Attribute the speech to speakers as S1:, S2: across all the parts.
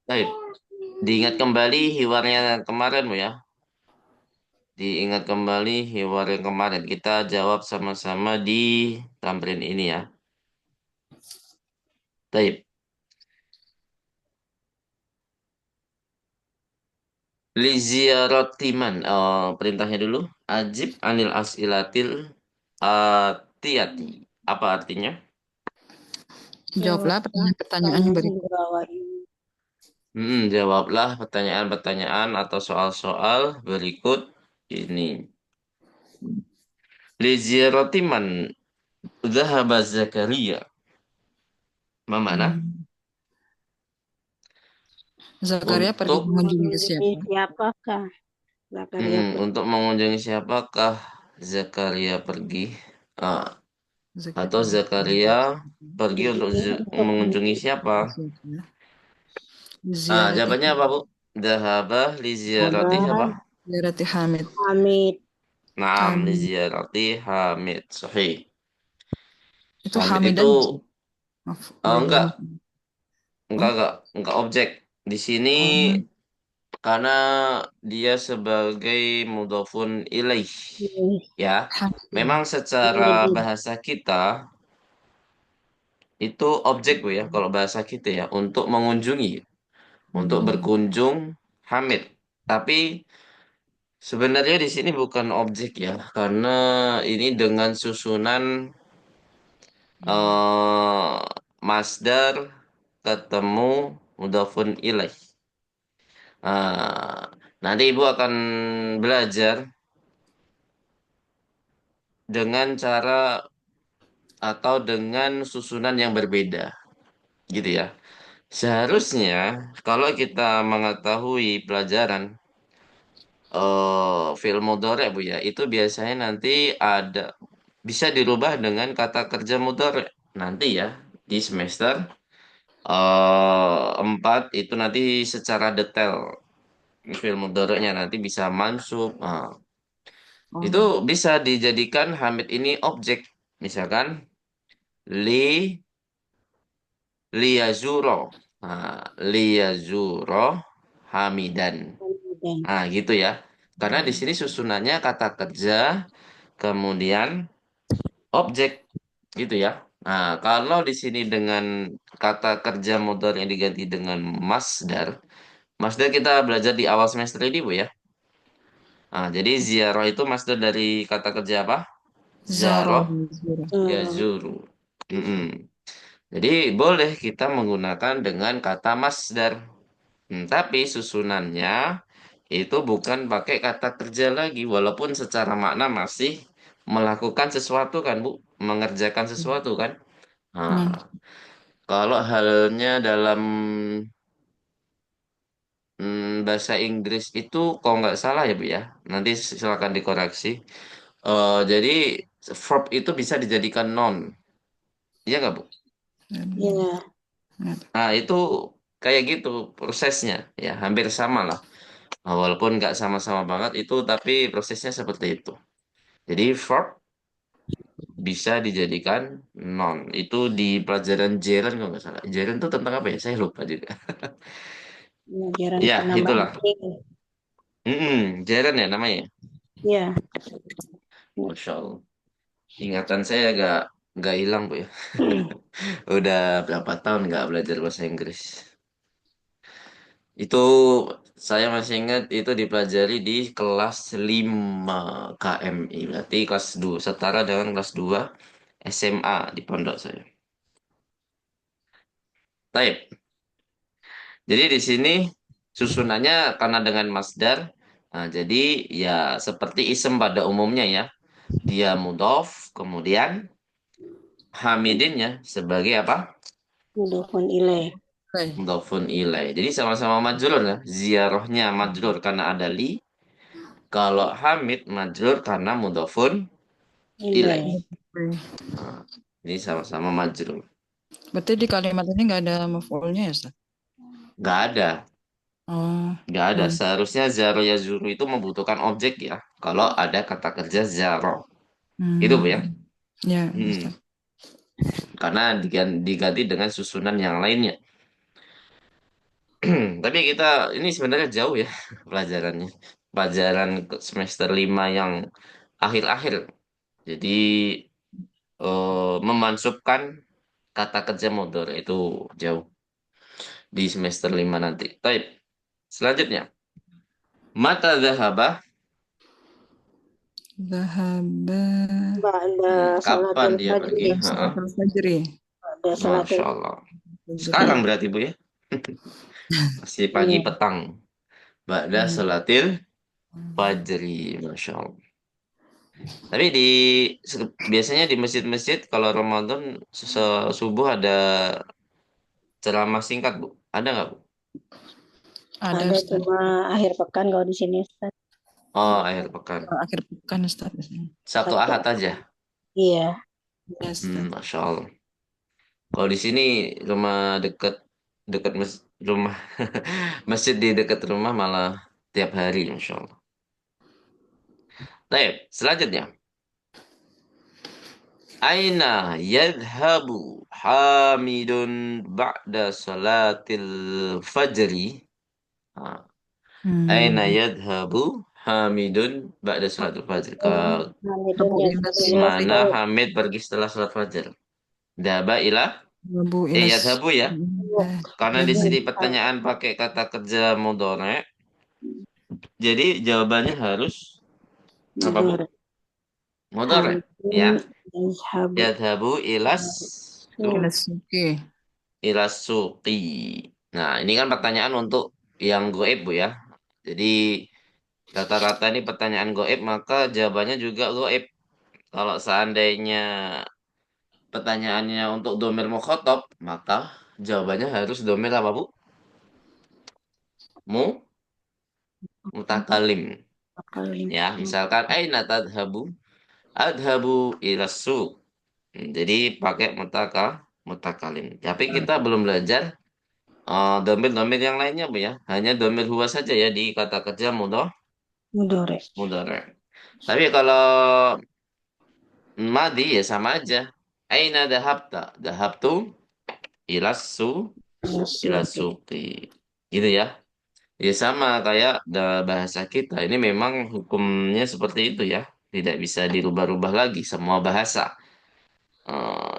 S1: Baik, diingat kembali hiwarnya kemarin Bu ya. Diingat kembali hiwar yang kemarin. Kita jawab sama-sama di tamrin ini ya. Baik. Liziaratiman. Perintahnya dulu. Ajib anil asilatil atiyati. Apa artinya?
S2: Jawablah
S3: Jawablah
S2: pertanyaan-pertanyaan yang
S3: pertanyaan
S2: berikut.
S3: yang di bawah ini.
S1: Jawablah pertanyaan-pertanyaan atau soal-soal berikut ini. Liziaratiman. Zahaba Zakaria. Mana?
S2: Hmm. Zakaria pergi
S1: Untuk
S2: mengunjungi ke
S3: Mengunjungi
S2: siapa?
S3: siapakah? Zakaria pergi.
S1: untuk mengunjungi siapakah Zakaria pergi? Ah, atau
S2: Zakaria
S1: Zakaria pergi untuk
S3: Perginya untuk
S1: mengunjungi siapa?
S2: ke siapa ya? Ziarati
S1: Jawabannya apa, Bu? Dhahaba li ziarati siapa?
S3: Abah
S2: Ziarati Hamid.
S3: Hamid.
S1: Naam, li
S2: Hamid.
S1: ziarati Hamid. Sahih.
S2: Itu
S1: Hamid itu
S2: Hamidan ya, Ustaz? Maaf,
S1: enggak,
S2: Oh,
S1: enggak objek. Di sini
S2: oh,
S1: karena dia sebagai mudhafun ilaih.
S3: Ini
S1: Ya.
S2: Hamidin.
S1: Memang secara
S3: Hamidin.
S1: bahasa kita itu objek Bu ya, kalau bahasa kita ya, untuk mengunjungi, untuk
S2: Hmm.
S1: berkunjung Hamid. Tapi sebenarnya di sini bukan objek ya, karena ini dengan susunan eh masdar ketemu mudhafun ilaih. Ah, nanti Ibu akan belajar dengan cara atau dengan susunan yang berbeda, gitu ya. Seharusnya kalau kita mengetahui pelajaran fi'il mudhari' Bu ya, itu biasanya nanti ada bisa dirubah dengan kata kerja mudhari' nanti ya di semester 4 itu nanti secara detail fi'il mudhari'nya nanti bisa mansub. Itu
S2: Oh,
S1: bisa dijadikan Hamid ini objek. Misalkan li liyazuro. Liyazuro Hamidan.
S3: Hamidan.
S1: Gitu ya. Karena di sini susunannya kata kerja, kemudian objek, gitu ya. Nah, kalau di sini dengan kata kerja modal yang diganti dengan masdar, masdar kita belajar di awal semester ini, Bu ya. Jadi ziarah itu masdar dari kata kerja apa?
S2: Zaro.
S1: Zaroh
S2: Zaro.
S1: yazuru. Mm-mm. Jadi boleh kita menggunakan dengan kata masdar. Tapi susunannya itu bukan pakai kata kerja lagi, walaupun secara makna masih melakukan sesuatu kan, Bu, mengerjakan sesuatu kan. Nah,
S2: Hmm.
S1: kalau halnya dalam bahasa Inggris itu kalau nggak salah ya, Bu ya, nanti silakan dikoreksi. Jadi verb itu bisa dijadikan noun, iya nggak, Bu?
S3: Ya,
S1: Itu kayak gitu prosesnya, ya hampir sama lah. Walaupun nggak sama-sama banget itu, tapi prosesnya seperti itu. Jadi verb bisa dijadikan noun. Itu di pelajaran Jeren kalau nggak salah. Jeren itu tentang apa ya? Saya lupa juga.
S3: pelajaran
S1: Ya,
S3: penambahan
S1: itulah.
S3: T.
S1: Jeren ya namanya.
S3: Ya,
S1: Masya Allah. Ingatan saya nggak hilang, Bu ya. Udah berapa tahun nggak belajar bahasa Inggris. Itu saya masih ingat itu dipelajari di kelas 5 KMI. Berarti kelas 2 setara dengan kelas 2 SMA di pondok saya. Baik. Jadi di sini susunannya karena dengan masdar. Jadi ya seperti isem pada umumnya ya. Dia mudhof, kemudian hamidinnya sebagai apa?
S3: mudofun ilaih.
S2: Baik.
S1: Mudhofun ilai. Jadi sama-sama majrur ya. Ziarahnya majrur karena ada li. Kalau hamid majrur karena mudhofun ilai.
S3: Ilaih.
S2: Baik.
S1: Nah, ini sama-sama majrur.
S2: Berarti di kalimat ini nggak ada maf'ulnya ya, Ustaz?
S1: Nggak ada.
S2: Oh,
S1: Nggak ada.
S2: baik.
S1: Seharusnya zaro ya zuru itu membutuhkan objek ya. Kalau ada kata kerja zaro. Itu Bu ya.
S2: Hmm. Ya,
S1: Hmm.
S2: Ustaz.
S1: karena diganti dengan susunan yang lainnya. Tapi kita ini sebenarnya jauh ya pelajarannya. Pelajaran semester 5 yang akhir-akhir. Jadi memansubkan kata kerja modal itu jauh di semester 5 nanti. Baik. Selanjutnya, mata zahaba.
S2: Dhahaba.
S3: Ba'da
S1: Kapan
S3: salatul
S1: dia pergi?
S3: fajri.
S2: Ya,
S1: Ha-ha.
S2: salatul fajri.
S3: Ba'da
S1: Masya
S3: salatul
S1: Allah.
S2: Fajri.
S1: Sekarang berarti Bu ya? Masih pagi
S3: Iya.
S1: petang. Ba'da
S2: Hmm.
S1: salatil fajri. Masya Allah. Tapi biasanya di masjid-masjid kalau Ramadan subuh ada ceramah singkat Bu. Ada nggak Bu?
S2: Ada
S3: Ada
S2: Ustaz.
S3: cuma akhir pekan kalau di sini Ustaz.
S1: Oh, akhir pekan.
S2: Akhir pekan Ustaz biasanya.
S1: Satu
S3: Sabtu.
S1: Ahad aja.
S3: Iya.
S2: Ya Ustaz.
S1: Masya Allah. Kalau di sini rumah dekat dekat rumah masjid di dekat rumah malah tiap hari, Masya Allah. Baik, selanjutnya. Aina yadhabu Hamidun ba'da salatil fajri. Ah, Aina
S2: Hmm.
S1: yadhabu Hamidun ba'da salatil fajri. Ke
S3: Hamidun
S2: Abu
S3: ya
S2: ila
S3: ila
S1: mana
S2: suqi.
S1: Hamid pergi setelah salat fajar? Daba ilah.
S2: Abu ila
S1: Yadhabu ya. Karena di
S2: Iya.
S1: sini pertanyaan pakai kata kerja mudhari, jadi jawabannya harus apa Bu?
S3: Mudur.
S1: Mudhari
S3: Hamidun
S1: ya.
S3: yazhabu.
S1: Yadhabu
S2: Ila suqi.
S1: ilas suqi. Nah, ini kan pertanyaan untuk yang goib Bu ya. Jadi rata-rata ini pertanyaan goib maka jawabannya juga goib. Kalau seandainya pertanyaannya untuk domir mukhotob, maka jawabannya harus domir apa Bu? Mutakalim.
S3: Akalim.
S1: Ya, misalkan aina tadhabu? Adhabu ila suq. Jadi pakai mutakalim. Tapi kita belum belajar domir-domir yang lainnya Bu ya. Hanya domir huwa saja ya di kata kerja
S3: Mudore.
S1: mudhari. Tapi kalau madi ya sama aja. Aina dahabta? Dahabtu ila ila
S3: Yasuki.
S1: suqi. Gitu ya. Ya sama kayak bahasa kita. Ini memang hukumnya seperti itu ya. Tidak bisa dirubah-rubah lagi semua bahasa.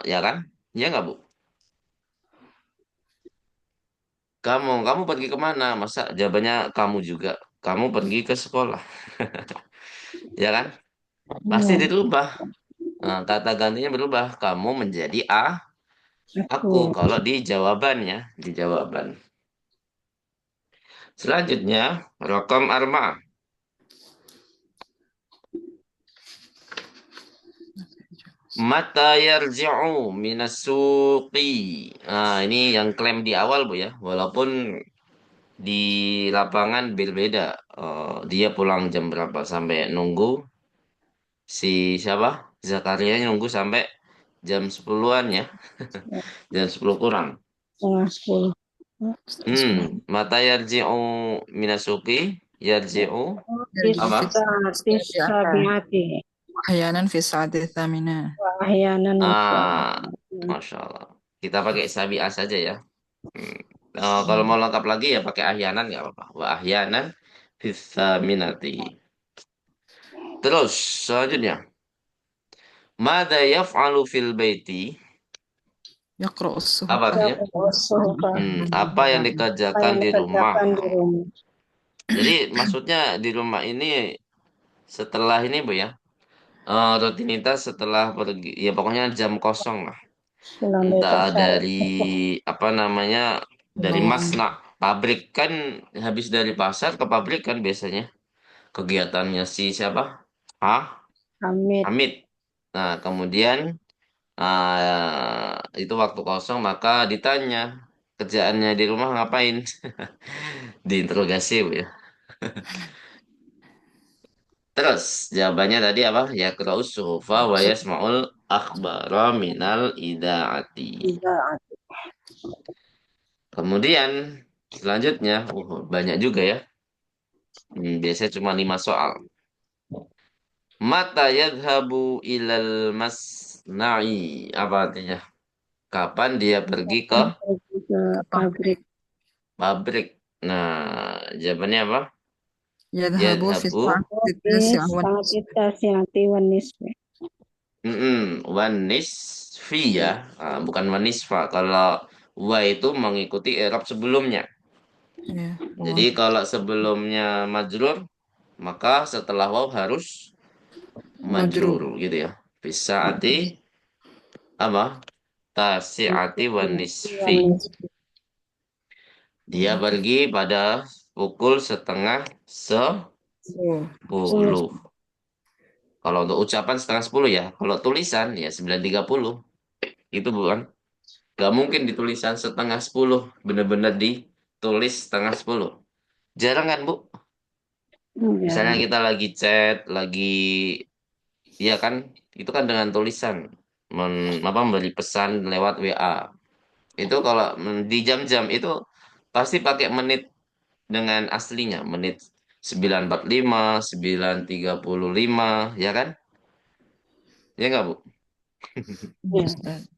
S1: Ya kan? Ya nggak Bu? Kamu pergi kemana? Masa jawabannya kamu juga. Kamu pergi ke sekolah, ya kan? Pasti
S3: Iya.
S1: dirubah. Kata gantinya berubah. Kamu menjadi aku.
S3: Aku.
S1: Kalau di jawabannya, di jawaban. Selanjutnya, rokam arma. Mata yarji'u minas suqi. Nah, ini yang klaim di awal, Bu ya. Walaupun di lapangan berbeda. Dia pulang jam berapa? Sampai nunggu si siapa? Zakaria nunggu sampai jam 10-an ya. Jam 10 kurang.
S3: Setengah 10.
S1: Mata yarji'u minasuki yarji'u
S2: Yarji
S1: apa?
S2: fit sabi'ah.
S3: Sabiati.
S2: Ahyanan fi sa'ati thamina.
S3: Ahyanan
S1: Ah, Masya Allah. Kita pakai sabi'ah saja ya. Hmm. Kalau mau lengkap lagi ya pakai ahyanan nggak apa-apa. Wa ahyanan bisa minati. Terus selanjutnya, mada yaf'alu fil baiti?
S2: Yaqra'u
S1: Apa
S2: suhufa.
S1: artinya?
S3: suhufa.
S1: Apa yang
S3: Apa
S1: dikerjakan
S3: yang
S1: di rumah?
S3: dikerjakan di rumah.
S1: Jadi maksudnya di rumah ini setelah ini Bu ya, rutinitas setelah pergi, ya pokoknya jam kosong lah.
S3: Pulang dari
S1: Entah
S3: pasar.
S1: dari apa namanya, dari masnak pabrik kan, habis dari pasar ke pabrik kan biasanya kegiatannya si siapa? Ah,
S3: Hamid.
S1: Hamid. Nah kemudian itu waktu kosong maka ditanya kerjaannya di rumah ngapain? Diinterogasi Bu ya. Terus jawabannya tadi apa? Ya kraus suhufa wa yasma'ul akhbara minal idaati.
S3: Tidak.
S1: Kemudian selanjutnya, banyak juga ya. Biasanya cuma 5 soal. Mata yadhabu ilal masna'i. Apa artinya? Kapan dia pergi ke
S3: Pergi ke pabrik.
S1: pabrik? Nah, jawabannya apa?
S2: يذهب في
S1: Yadhabu.
S2: الساعة
S3: Di
S2: التاسعة
S3: saat
S2: والنصف.
S3: kita siati wanisme.
S1: Wan nisfi ya. Bukan wan nisfa. Kalau wa itu mengikuti i'rab sebelumnya.
S2: Ya,
S1: Jadi
S2: wah,
S1: kalau sebelumnya majrur, maka setelah waw harus
S2: majrur.
S1: majrur gitu ya. Fisaati apa? Tasi'ati wan nisfi.
S3: Wanisme.
S1: Dia pergi pada pukul setengah
S2: Oh,
S1: 10. Kalau untuk ucapan setengah 10 ya. Kalau tulisan ya 9.30. Itu bukan. Gak mungkin ditulisan setengah 10. Bener-bener ditulis setengah 10. Jarang kan, Bu? Misalnya
S3: Jarang.
S1: kita lagi chat, lagi iya kan, itu kan dengan tulisan memberi pesan lewat WA. Itu kalau di jam-jam itu pasti pakai menit dengan aslinya, menit 9.45, 9.35, ya kan? Ya nggak, Bu?
S3: Ya.
S2: Ustaz.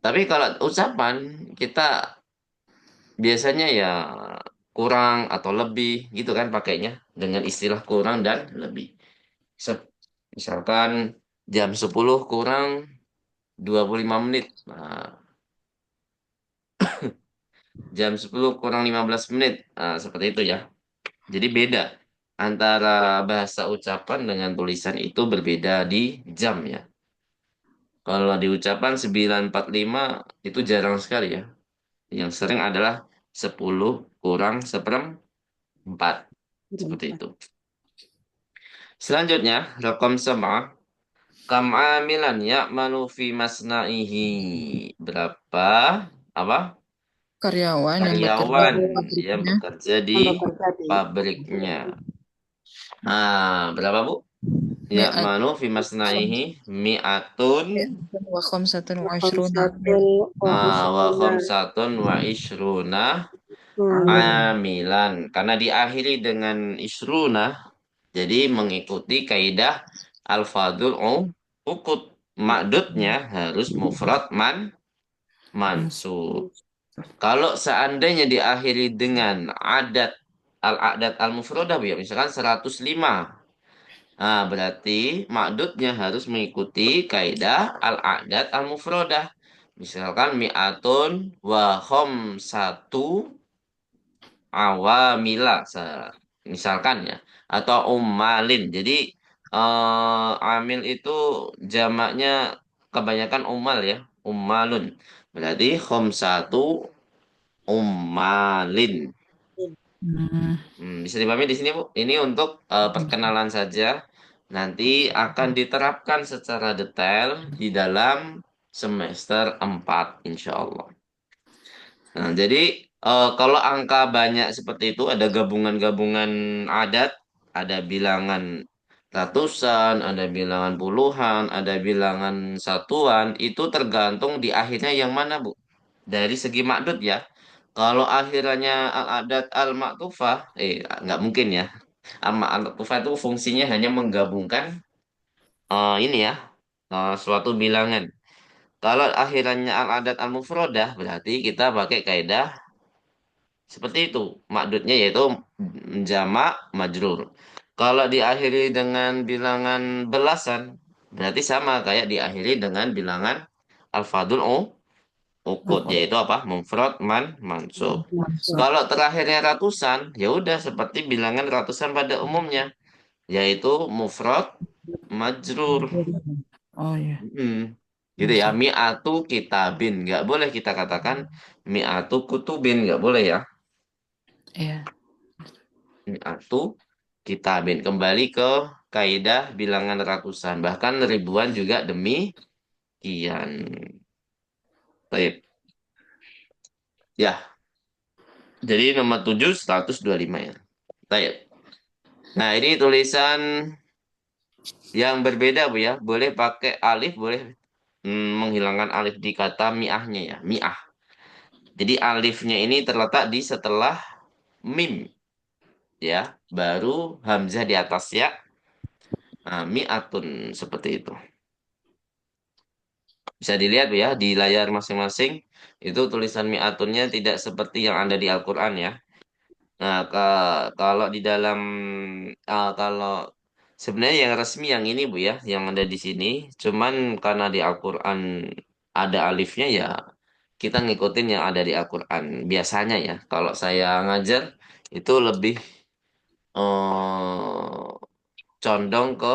S1: Tapi kalau ucapan kita biasanya ya kurang atau lebih gitu kan pakainya dengan istilah kurang dan lebih. Misalkan jam 10 kurang 25 menit. Nah, jam 10 kurang 15 menit. Nah, seperti itu ya. Jadi beda antara bahasa ucapan dengan tulisan itu berbeda di jam ya. Kalau di ucapan 9.45 itu jarang sekali ya. Yang sering adalah 10 kurang seperempat. Seperti itu. Selanjutnya, rekom sama. Kam amilan ya'malu fi masna'ihi. Berapa? Apa?
S2: Karyawan yang bekerja
S1: Karyawan
S2: di
S1: yang
S2: pabriknya.
S1: bekerja di
S3: Yang bekerja di
S1: pabriknya. Berapa, Bu?
S2: Mi'at
S1: Ya'malu fi masna'ihi mi'atun
S2: wa khamsatun wa ishruna
S3: khamsatun wa
S1: wa
S3: isruna
S1: khamsatun wa ishruna
S3: amilan.
S1: amilan. Karena diakhiri dengan isruna, jadi mengikuti kaidah al-fadul ukut. Makdudnya harus mufrad mansub. Kalau seandainya diakhiri dengan al-adat al-mufradah ya, misalkan 105. Berarti makdudnya harus mengikuti kaidah al-adat al-mufradah. Misalkan mi'atun wa satu awamila misalkan ya, atau ummalin. Jadi amil itu jamaknya kebanyakan ummal ya, ummalun. Berarti satu ummalin.
S2: Hmm.
S1: Bisa dipahami di sini, Bu. Ini untuk perkenalan saja. Nanti akan diterapkan secara detail di dalam semester 4, insya Allah. Nah, jadi kalau angka banyak seperti itu, ada gabungan-gabungan adat, ada bilangan ratusan, ada bilangan puluhan, ada bilangan satuan, itu tergantung di akhirnya yang mana, Bu. Dari segi makdud ya. Kalau akhirannya al-adat al-maktufah, nggak mungkin ya. Al-maktufah itu fungsinya hanya menggabungkan ini ya, suatu bilangan. Kalau akhirannya al-adat al-mufrodah, berarti kita pakai kaidah seperti itu. Makdudnya yaitu jamak majrur. Kalau diakhiri dengan bilangan belasan, berarti sama kayak diakhiri dengan bilangan al-fadul ukut, yaitu apa? Mufrad mansub.
S2: Mansur.
S1: Kalau terakhirnya ratusan, ya udah seperti bilangan ratusan pada umumnya, yaitu mufrad majrur.
S2: Oh ya,
S1: Hmm. Gitu ya,
S2: bisa.
S1: mi'atu kitabin. Nggak boleh kita katakan mi'atu kutubin. Nggak boleh ya.
S2: Iya.
S1: Mi'atu kitabin. Kembali ke kaidah bilangan ratusan. Bahkan ribuan juga demikian. Baik. Ya, jadi nomor 7, 125 ya. Baik. Nah, ini tulisan yang berbeda, Bu ya. Boleh pakai alif, boleh menghilangkan alif di kata mi'ahnya ya. Mi'ah. Jadi alifnya ini terletak di setelah mim ya, baru hamzah di atas ya. Mi'atun seperti itu. Bisa dilihat Bu ya di layar masing-masing itu tulisan mi'atunnya tidak seperti yang ada di Al-Qur'an ya. Nah, kalau di dalam kalau sebenarnya yang resmi yang ini Bu ya, yang ada di sini, cuman karena di Al-Qur'an ada alifnya ya kita ngikutin yang ada di Al-Qur'an. Biasanya ya, kalau saya ngajar itu lebih eh, condong ke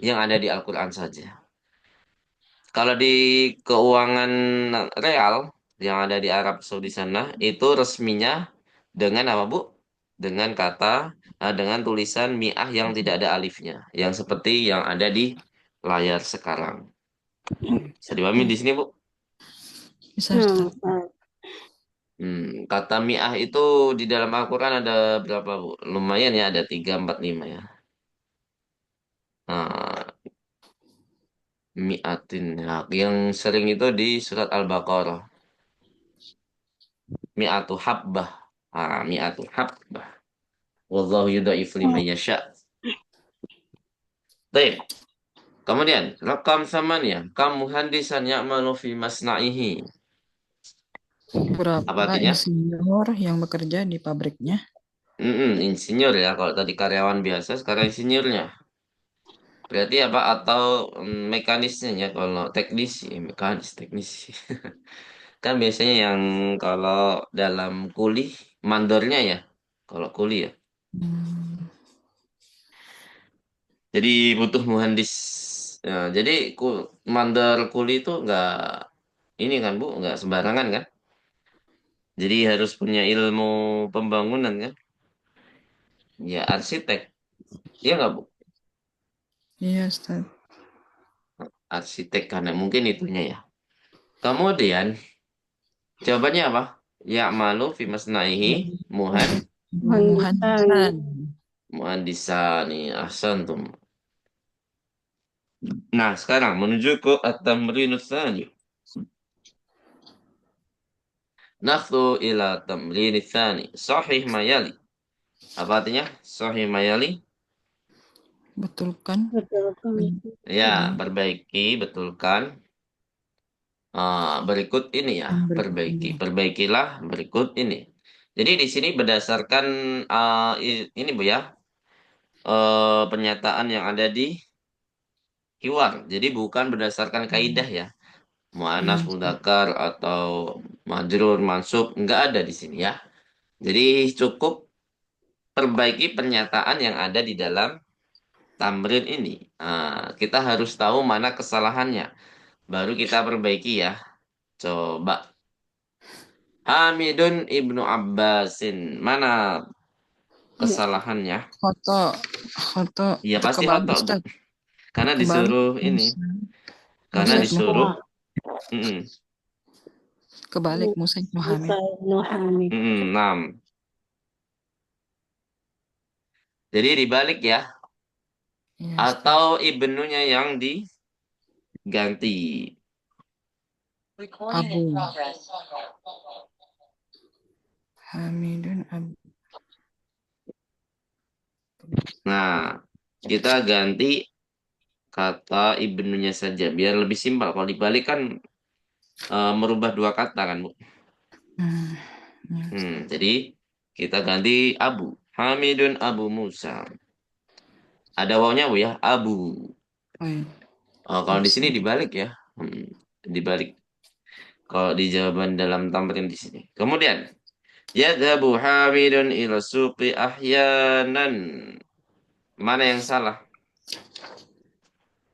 S1: yang ada di Al-Qur'an saja. Kalau di keuangan real yang ada di Arab Saudi sana itu resminya dengan apa Bu? Dengan dengan tulisan mi'ah yang tidak ada alifnya, yang seperti yang ada di layar sekarang. Bisa dipahami di sini Bu?
S2: Bisa, Ustaz.
S1: Kata mi'ah itu di dalam Al-Quran ada berapa Bu? Lumayan ya, ada 3, 4, 5 ya. Nah, mi'atin ya. Yang sering itu di surat Al-Baqarah. Mi'atu habbah. Mi'atu habbah. Wallahu yudha'ifu liman yasha. Baik. Kemudian, rakam samaniyah. Kam muhandisan ya'malu fi masna'ihi. Apa
S2: Berapa
S1: artinya?
S2: insinyur yang bekerja di pabriknya?
S1: Insinyur ya. Kalau tadi karyawan biasa, sekarang insinyurnya. Berarti apa? Atau mekanisnya ya. Kalau teknisi, teknisi. Kan biasanya yang kalau dalam kuli, mandornya ya. Kalau kuli ya.
S2: Hmm,
S1: Jadi butuh muhandis. Nah, jadi mandor kuli itu nggak ini kan Bu, nggak sembarangan kan? Jadi harus punya ilmu pembangunan kan? Ya arsitek, ya nggak Bu?
S2: iya, Ustaz.
S1: Arsitek karena mungkin itunya ya. Kemudian jawabannya apa? Ya malu fi masnaihi muhan
S2: Muhandisan.
S1: muhandisani ahsantum. Nah, sekarang menuju ke at-tamrinus tsani. Nakhtu ila tamrinis tsani. Sahih mayali. Apa artinya? Sahih mayali.
S2: Betulkan.
S1: Ya,
S2: Hmm,
S1: perbaiki, betulkan. Berikut ini ya,
S2: yang
S1: perbaiki.
S2: berikutnya.
S1: Perbaikilah berikut ini. Jadi di sini berdasarkan ini Bu ya, pernyataan yang ada di hiwar. Jadi bukan berdasarkan kaidah ya. Mu'annas,
S2: Iya, Ustaz.
S1: mudzakkar atau majrur, mansub, enggak ada di sini ya. Jadi cukup perbaiki pernyataan yang ada di dalam tamrin ini. Kita harus tahu mana kesalahannya. Baru kita perbaiki ya. Coba. Hamidun ibnu Abbasin. Mana kesalahannya?
S2: Foto, foto
S1: Ya
S2: itu
S1: pasti
S2: kebalik,
S1: khotok, Bu.
S2: Ustaz.
S1: Karena
S2: Kebalik.
S1: disuruh ini.
S2: Musa.
S1: Karena
S2: Musa
S3: Musa
S2: ibnu
S1: disuruh. Mm-mm,
S2: kebalik. Musa ibnu Hamid.
S3: ibnu Hamid.
S1: enam. Jadi dibalik ya.
S2: Iya, Ustaz.
S1: Atau ibnunya yang diganti.
S2: Abu Hamidun Abu.
S1: Nah, kita ganti kata ibnunya saja. Biar lebih simpel. Kalau dibalik kan merubah dua kata kan, Bu.
S2: Hmm, iya, Ustaz.
S1: Jadi kita ganti Abu. Hamidun Abu Musa. Ada wawnya Bu ya, Abu.
S2: Oh, iya.
S1: Kalau di
S2: Musa.
S1: sini dibalik ya. Dibalik. Kalau di jawaban dalam tamrin di sini. Kemudian, yadhabu Hamidun ila suqi ahyanan. Mana yang salah?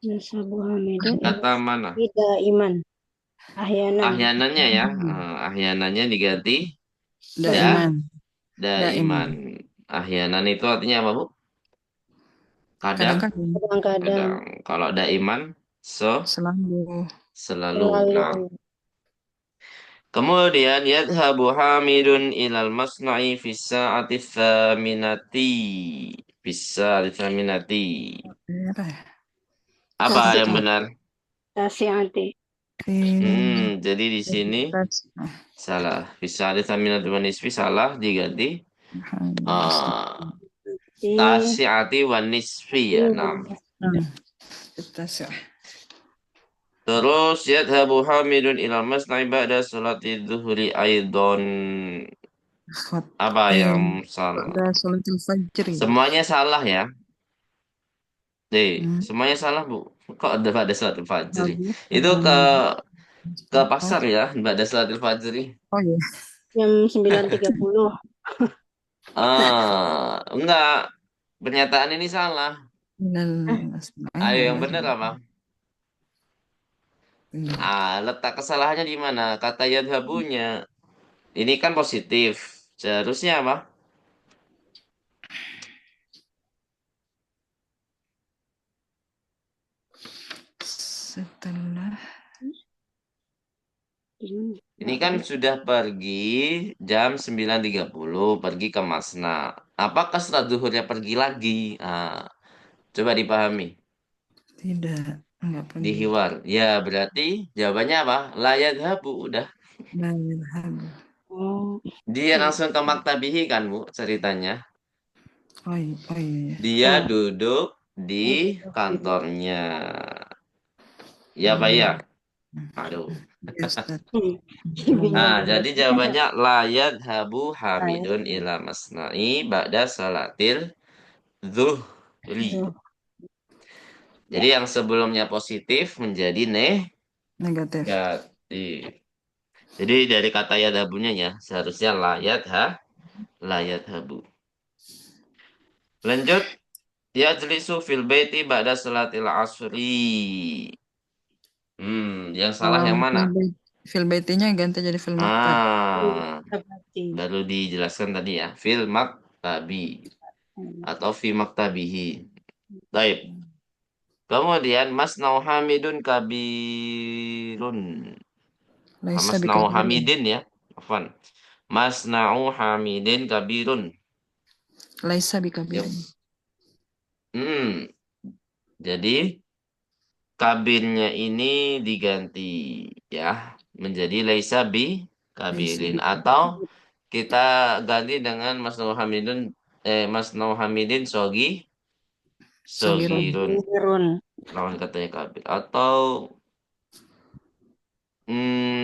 S3: Nasabu Hamidun
S1: Kata mana?
S3: ida iman. Ahyanan.
S1: Ahyanannya ya. Ahyanannya diganti da
S2: Daiman. Daiman.
S1: daiman. Ahyanan itu artinya apa, Bu? Kadang,
S2: Kadang-kadang
S3: Kadang-kadang
S1: kadang. Kalau daiman,
S2: selalu.
S1: selalu. Nah,
S3: selalu.
S1: kemudian yadhabu Hamidun ilal masna'i fis sa'ati tsaminati. Fis sa'ati tsaminati.
S2: Merah.
S1: Apa yang
S3: Tasi-
S1: benar?
S3: Tasiati.
S1: Jadi di sini salah. Fis sa'ati tsaminati wa nisfi salah diganti uh,
S3: Di
S1: tasi'ati wa nisfi ya. Nah,
S2: Tasya.
S1: Terus yadhabu Hamidun ilal masna'i ba'da salati dhuhri aidon.
S2: Khot-
S1: Apa
S2: eh,
S1: yang salah?
S2: pada sholatil fajri.
S1: Semuanya salah ya.
S2: Hmm.
S1: Semuanya salah, Bu. Kok ada pada salatul fajri?
S2: Habis
S1: Itu ke
S2: Hamid.
S1: pasar ya, pada salatul fajri.
S2: Oh iya.
S3: Jam 9.30.
S1: Enggak. Pernyataan ini salah.
S2: Minal
S3: Ah,
S2: asma'i
S1: Ayo yang
S2: wal
S1: benar apa?
S2: iya.
S1: Letak kesalahannya di mana? Kata yadhabunya. Ini kan positif. Seharusnya apa?
S2: Setelah
S1: Ini kan sudah pergi jam 9.30 pergi ke Masna. Apakah setelah zuhurnya pergi lagi? Coba dipahami.
S2: tidak enggak
S1: Di
S2: pergi.
S1: hiwar. Ya, berarti jawabannya apa? La yadhabu, udah.
S2: La yadhhabu.
S3: oh,
S1: Dia
S3: iya.
S1: langsung ke maktabihi kan, Bu, ceritanya.
S2: Oh iya.
S1: Dia
S3: Oh,
S1: duduk di
S3: oh,
S1: kantornya. Ya, Pak, ya.
S2: Hmm.
S1: Aduh.
S2: Ya, Ustaz.
S3: hmm.
S2: Hmm.
S3: Bingung.
S1: Jadi jawabannya la yadhabu
S3: Saya
S1: Hamidun ila masna'i ba'da salatil zuhri.
S3: tuh,
S1: Jadi
S3: ya.
S1: yang sebelumnya positif menjadi
S2: Negatif.
S1: negatif. Jadi dari kata yadhabunya ya, seharusnya layat habu. Lanjut, yajlisu fil baiti ba'da salatil asri. Yang salah yang mana?
S2: Fil baitinya ganti jadi fil maktab.
S1: Ah,
S3: Berarti.
S1: baru dijelaskan tadi ya, fil maktabi atau fi maktabihi. Baik. Kemudian masnau hamidun kabirun.
S2: Laisa
S1: Masnau
S2: bikabirin.
S1: hamidin ya. Afwan. Masnau hamidin kabirun.
S2: Laisa
S1: Yep.
S2: bikabirin.
S1: Hmm, jadi kabinnya ini diganti ya menjadi laisa bi
S2: Laisa
S1: kabirin atau
S2: bikabirin.
S1: kita ganti dengan Mas Hamidin
S2: Sogirun.
S1: sogirun
S3: Birun.
S1: lawan katanya kabir atau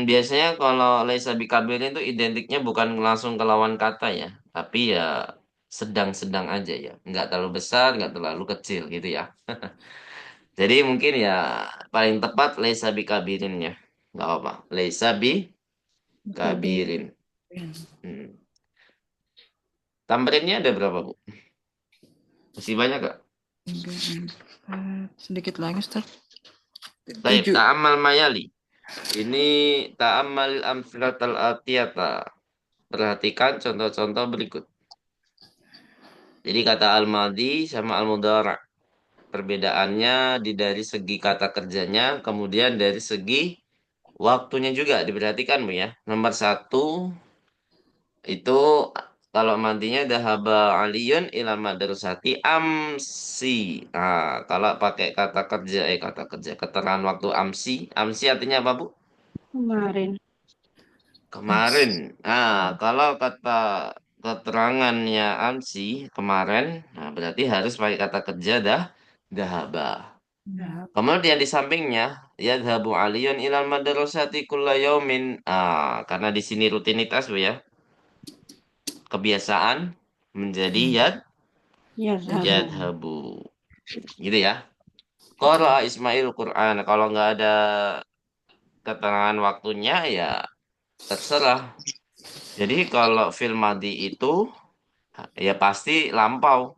S1: biasanya kalau laisa bi kabirin itu identiknya bukan langsung ke lawan kata ya tapi ya sedang-sedang aja ya nggak terlalu besar nggak terlalu kecil gitu ya. Jadi mungkin ya paling tepat laisa bi kabirin ya. Nggak apa. Laisa bi
S3: Kabir.
S1: kabirin. Hmm. Tamrinnya ada berapa, Bu? Masih banyak gak?
S2: Tiga, empat. Sedikit lagi, Ustaz.
S1: Taib,
S2: 7.
S1: ta'amal mayali. Ini ta'amal amfilatal atiyata. Perhatikan contoh-contoh berikut. Jadi kata al-madi sama al-mudhara. Perbedaannya dari segi kata kerjanya, kemudian dari segi waktunya juga diperhatikan, Bu ya. Nomor satu, itu kalau mantinya dahaba aliyun ila madrasati amsi. Kalau pakai kata kerja keterangan waktu amsi. Amsi artinya apa, Bu?
S3: Kemarin.
S1: Kemarin. Kalau kata keterangannya amsi kemarin, berarti harus pakai kata kerja dahaba.
S3: Ya.
S1: Kemudian di sampingnya yadhabu aliyun ilal madrasati kulla yaumin. Karena di sini rutinitas, Bu ya. Kebiasaan menjadi
S3: Ya, sabu.
S1: yadhabu gitu ya. Qara Ismail Quran kalau nggak ada keterangan waktunya ya terserah. Jadi kalau fil madi itu ya pasti lampau.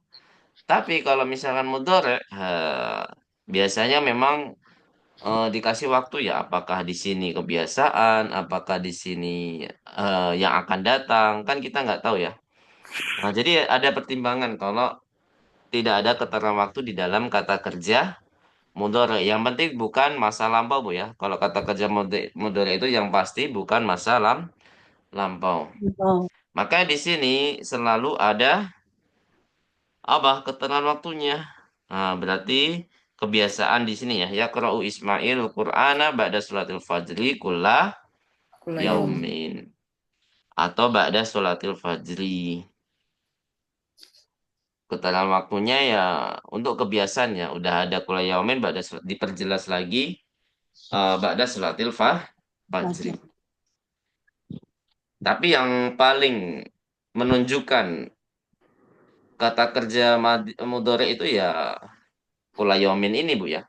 S1: Tapi kalau misalkan mudhari biasanya memang dikasih waktu ya apakah di sini kebiasaan, apakah di sini yang akan datang kan kita nggak tahu ya. Jadi ada pertimbangan kalau tidak ada keterangan waktu di dalam kata kerja mudhari. Yang penting bukan masa lampau, Bu ya. Kalau kata kerja mudhari itu yang pasti bukan masa lampau.
S3: Oh,
S1: Maka di sini selalu ada apa? Keterangan waktunya. Berarti kebiasaan di sini ya. Yaqra'u Ismail Qur'ana ba'da sholatil fajri kulla
S2: Kulayom.
S1: yaumin atau ba'da sholatil fajri. Keterangan waktunya ya untuk kebiasaan ya. Udah ada kulla yaumin ba'da diperjelas lagi ba'da salatil fajri.
S3: Fajar.
S1: Tapi yang paling menunjukkan kata kerja mudhari itu ya kulayomin ini Bu ya.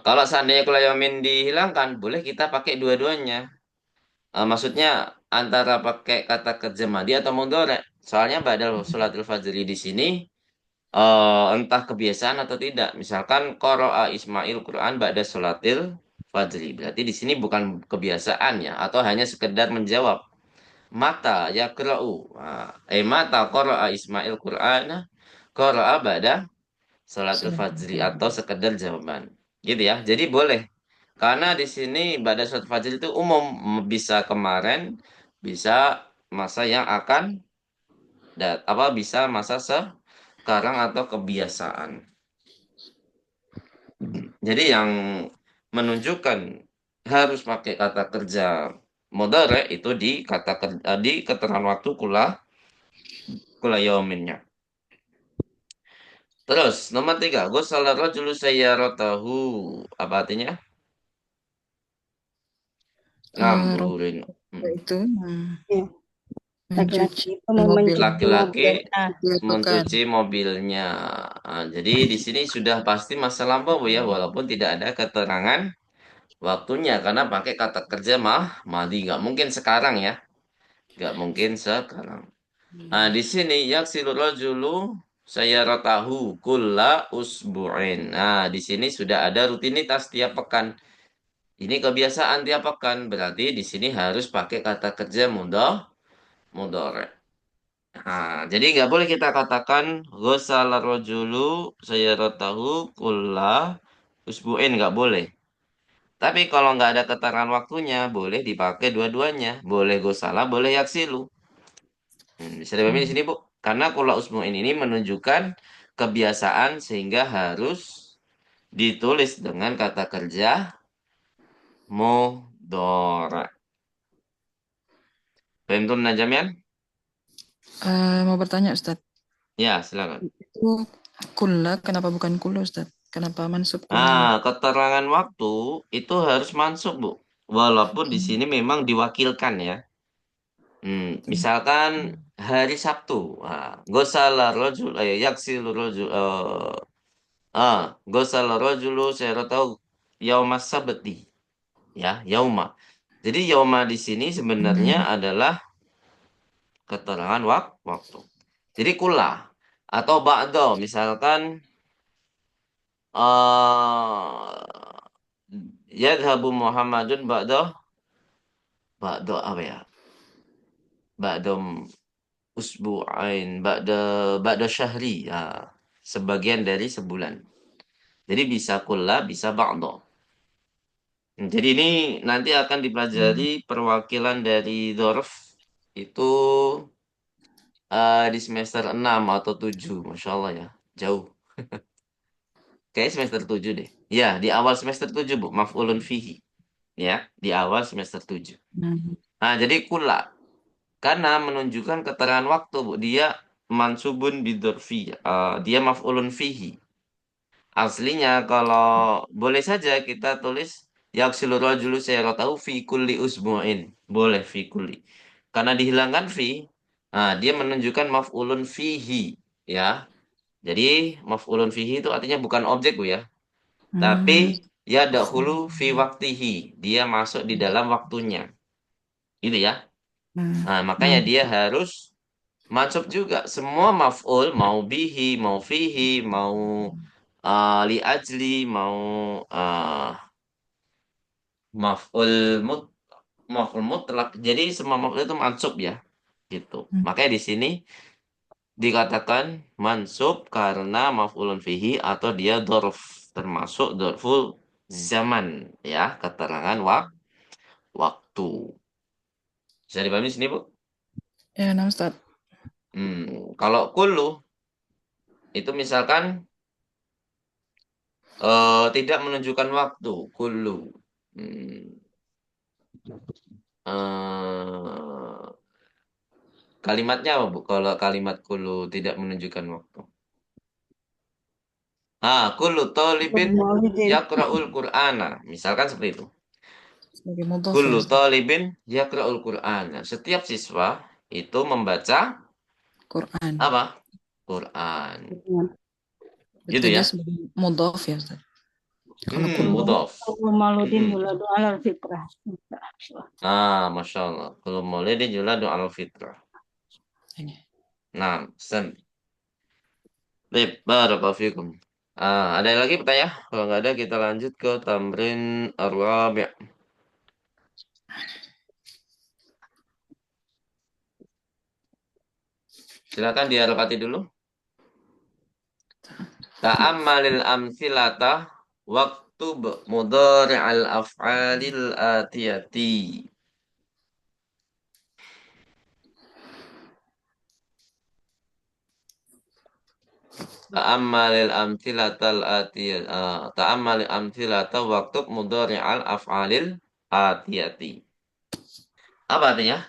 S1: Kalau seandainya kulayomin dihilangkan, boleh kita pakai dua-duanya. Maksudnya antara pakai kata kerja madi atau mudhari. Soalnya badal sholatil fajri di sini entah kebiasaan atau tidak. Misalkan qara'a Ismail Quran ba'da sholatil fajri. Berarti di sini bukan kebiasaan ya atau hanya sekedar menjawab. Mata yaqra'u. Mata qara'a Ismail Quran qara'a ba'da sholatil
S2: Salat.
S1: fajri atau sekedar jawaban. Gitu ya. Jadi boleh. Karena di sini ba'da sholat fajri itu umum bisa kemarin, bisa masa yang akan bisa masa sekarang atau kebiasaan. Jadi yang menunjukkan harus pakai kata kerja modere itu di keterangan waktu kula yauminnya. Terus nomor 3, ghusala rajulu sayyaratahu. Apa artinya?
S2: Roh
S1: Ngamburin.
S2: itu
S3: Ya, laki-laki
S2: mencuci
S3: itu
S2: mobil
S3: mencuci
S1: Laki-laki
S3: mobilnya.
S2: setiap pekan.
S1: mencuci mobilnya. Jadi di sini sudah pasti masa lampau Bu ya, walaupun tidak ada keterangan waktunya karena pakai kata kerja madi. Nggak mungkin sekarang ya, nggak mungkin sekarang. Nah, di sini yaksilur rajulu sayyaratahu kulla usbu'in. Nah, di sini sudah ada rutinitas tiap pekan. Ini kebiasaan tiap pekan, berarti di sini harus pakai kata kerja mudhari. Nah, jadi nggak boleh kita katakan ghusala rajulu sayyaratahu kulla usbu'in, nggak boleh. Tapi kalau nggak ada keterangan waktunya, boleh dipakai dua-duanya. Boleh ghusala, boleh yaksilu. Bisa dipahami di
S2: Hmm.
S1: sini, Bu. Karena kula usbu'in ini menunjukkan kebiasaan sehingga harus ditulis dengan kata kerja mudhari. Paham tuh Najamian?
S2: Mau bertanya Ustaz,
S1: Ya, silakan.
S2: itu kulla kenapa bukan kulu Ustaz? Kenapa mansub kullanya?
S1: Keterangan waktu itu harus mansub, Bu. Walaupun di sini memang diwakilkan ya. Misalkan hari Sabtu. Gosala rojul, yaksilu rojul, gosala rojulu, saya tahu yauma sabti. Ya, yauma. Jadi yauma di sini sebenarnya
S2: Hmm.
S1: adalah keterangan waktu. Jadi kula atau ba'do, misalkan yadhabu Muhammadun ba'do apa ya? Ba'do usbu'ain, ba'da syahri, ya, sebagian dari sebulan. Jadi bisa kula, bisa ba'do. Jadi ini nanti akan dipelajari perwakilan dari dzaraf itu di semester 6 atau 7, Masya Allah ya, jauh. Kayak semester 7 deh. Ya, di awal semester 7 Bu, maf'ulun fihi. Ya, di awal semester 7.
S2: Hmm.
S1: Nah, jadi kula. Karena menunjukkan keterangan waktu, Bu. Dia mansubun bidorfi. Dia maf'ulun fihi. Aslinya kalau boleh saja kita tulis yaksilu rajulu tahu fi kulli usbu'in. Boleh fi kulli. Karena dihilangkan fi, dia menunjukkan maf'ulun fihi, ya. Jadi maf'ulun fihi itu artinya bukan objek Bu ya, tapi
S2: Hmm.
S1: ya dahulu fi waktihi. Dia masuk di dalam waktunya. Gitu ya.
S2: Hmm.
S1: Makanya
S2: Hmm.
S1: dia harus mansub juga. Semua maf'ul, mau bihi, mau fihi, mau li ajli, mau uh, maf'ul mut maf'ul mutlak. Jadi semua maf'ul itu mansub ya, gitu.
S2: Hmm.
S1: Makanya di sini dikatakan mansub karena maf'ulun fihi atau dia dorf, termasuk dorful zaman ya, keterangan waktu. Bisa dipahami di sini, Bu?
S2: Ya, nah Ustaz.
S1: Kalau kullu itu misalkan tidak menunjukkan waktu, kullu. Hmm, eh, Kalimatnya apa, Bu? Kalau kalimat kullu tidak menunjukkan waktu. Kullu talibin
S3: Maulidin.
S1: yaqra'ul Qur'ana. Misalkan seperti itu.
S2: Sebagai mudhaf ya
S1: Kullu
S2: Ustaz.
S1: talibin yaqra'ul Qur'ana. Setiap siswa itu membaca
S2: Quran.
S1: apa? Quran. Gitu
S2: Berarti
S1: ya.
S2: dia sebagai mudhaf ya Ustaz. Kalau kullu.
S1: Mudhaf.
S3: Kullu mauludin
S1: Mm-mm.
S3: yuladu alal fitrah.
S1: Masya Allah. Kullu maulidin yuladu al fitrah.
S2: Ini.
S1: Nah, baik, barakallahu fikum. Ada lagi pertanyaan? Kalau nggak ada, kita lanjut ke tamrin ar-rabi'. Silakan diharapati dulu. Ta'ammalil amsilata waktub mudhari'al af'alil atiyati. Ta'ammalil amsilatal atiyat. Ta'ammalil amsilata waktub mudhari'al af'alil atiyati. Apa artinya?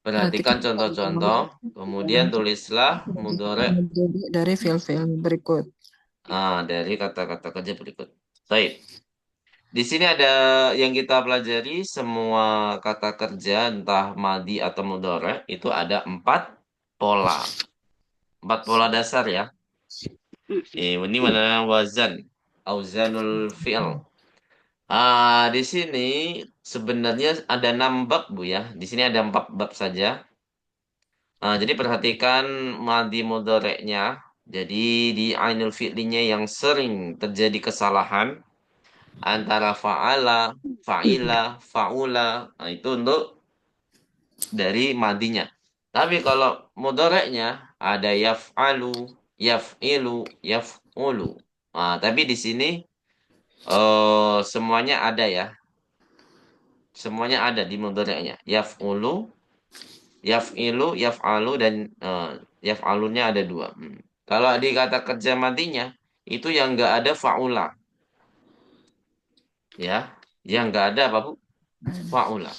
S1: Perhatikan
S2: Perhatikan
S1: contoh-contoh, kemudian tulislah mudhari'
S2: dari fil-fil berikut.
S1: dari kata-kata kerja berikut. Baik. Di sini ada yang kita pelajari semua kata kerja entah madi atau mudhari' itu ada 4 pola. 4 pola dasar ya. Ini mana wazan, auzanul fi'l. Di sini sebenarnya ada 6 bab Bu ya. Di sini ada 4 bab saja. Jadi perhatikan madi mudhari'nya. Jadi di ainul fi'linya yang sering terjadi kesalahan antara fa'ala, fa'ila, fa'ula. Nah, itu untuk dari madinya. Tapi kalau mudhari'nya ada yaf'alu, yaf'ilu, yaf'ulu. Tapi di sini semuanya ada ya. Semuanya ada di mudhari'nya. Yaf'ulu, yaf'ilu, yaf'alu dan yaf'alunya ada 2. Kalau di kata kerja matinya itu yang enggak ada fa'ula ya. Yang enggak ada apa Bu? Fa'ula.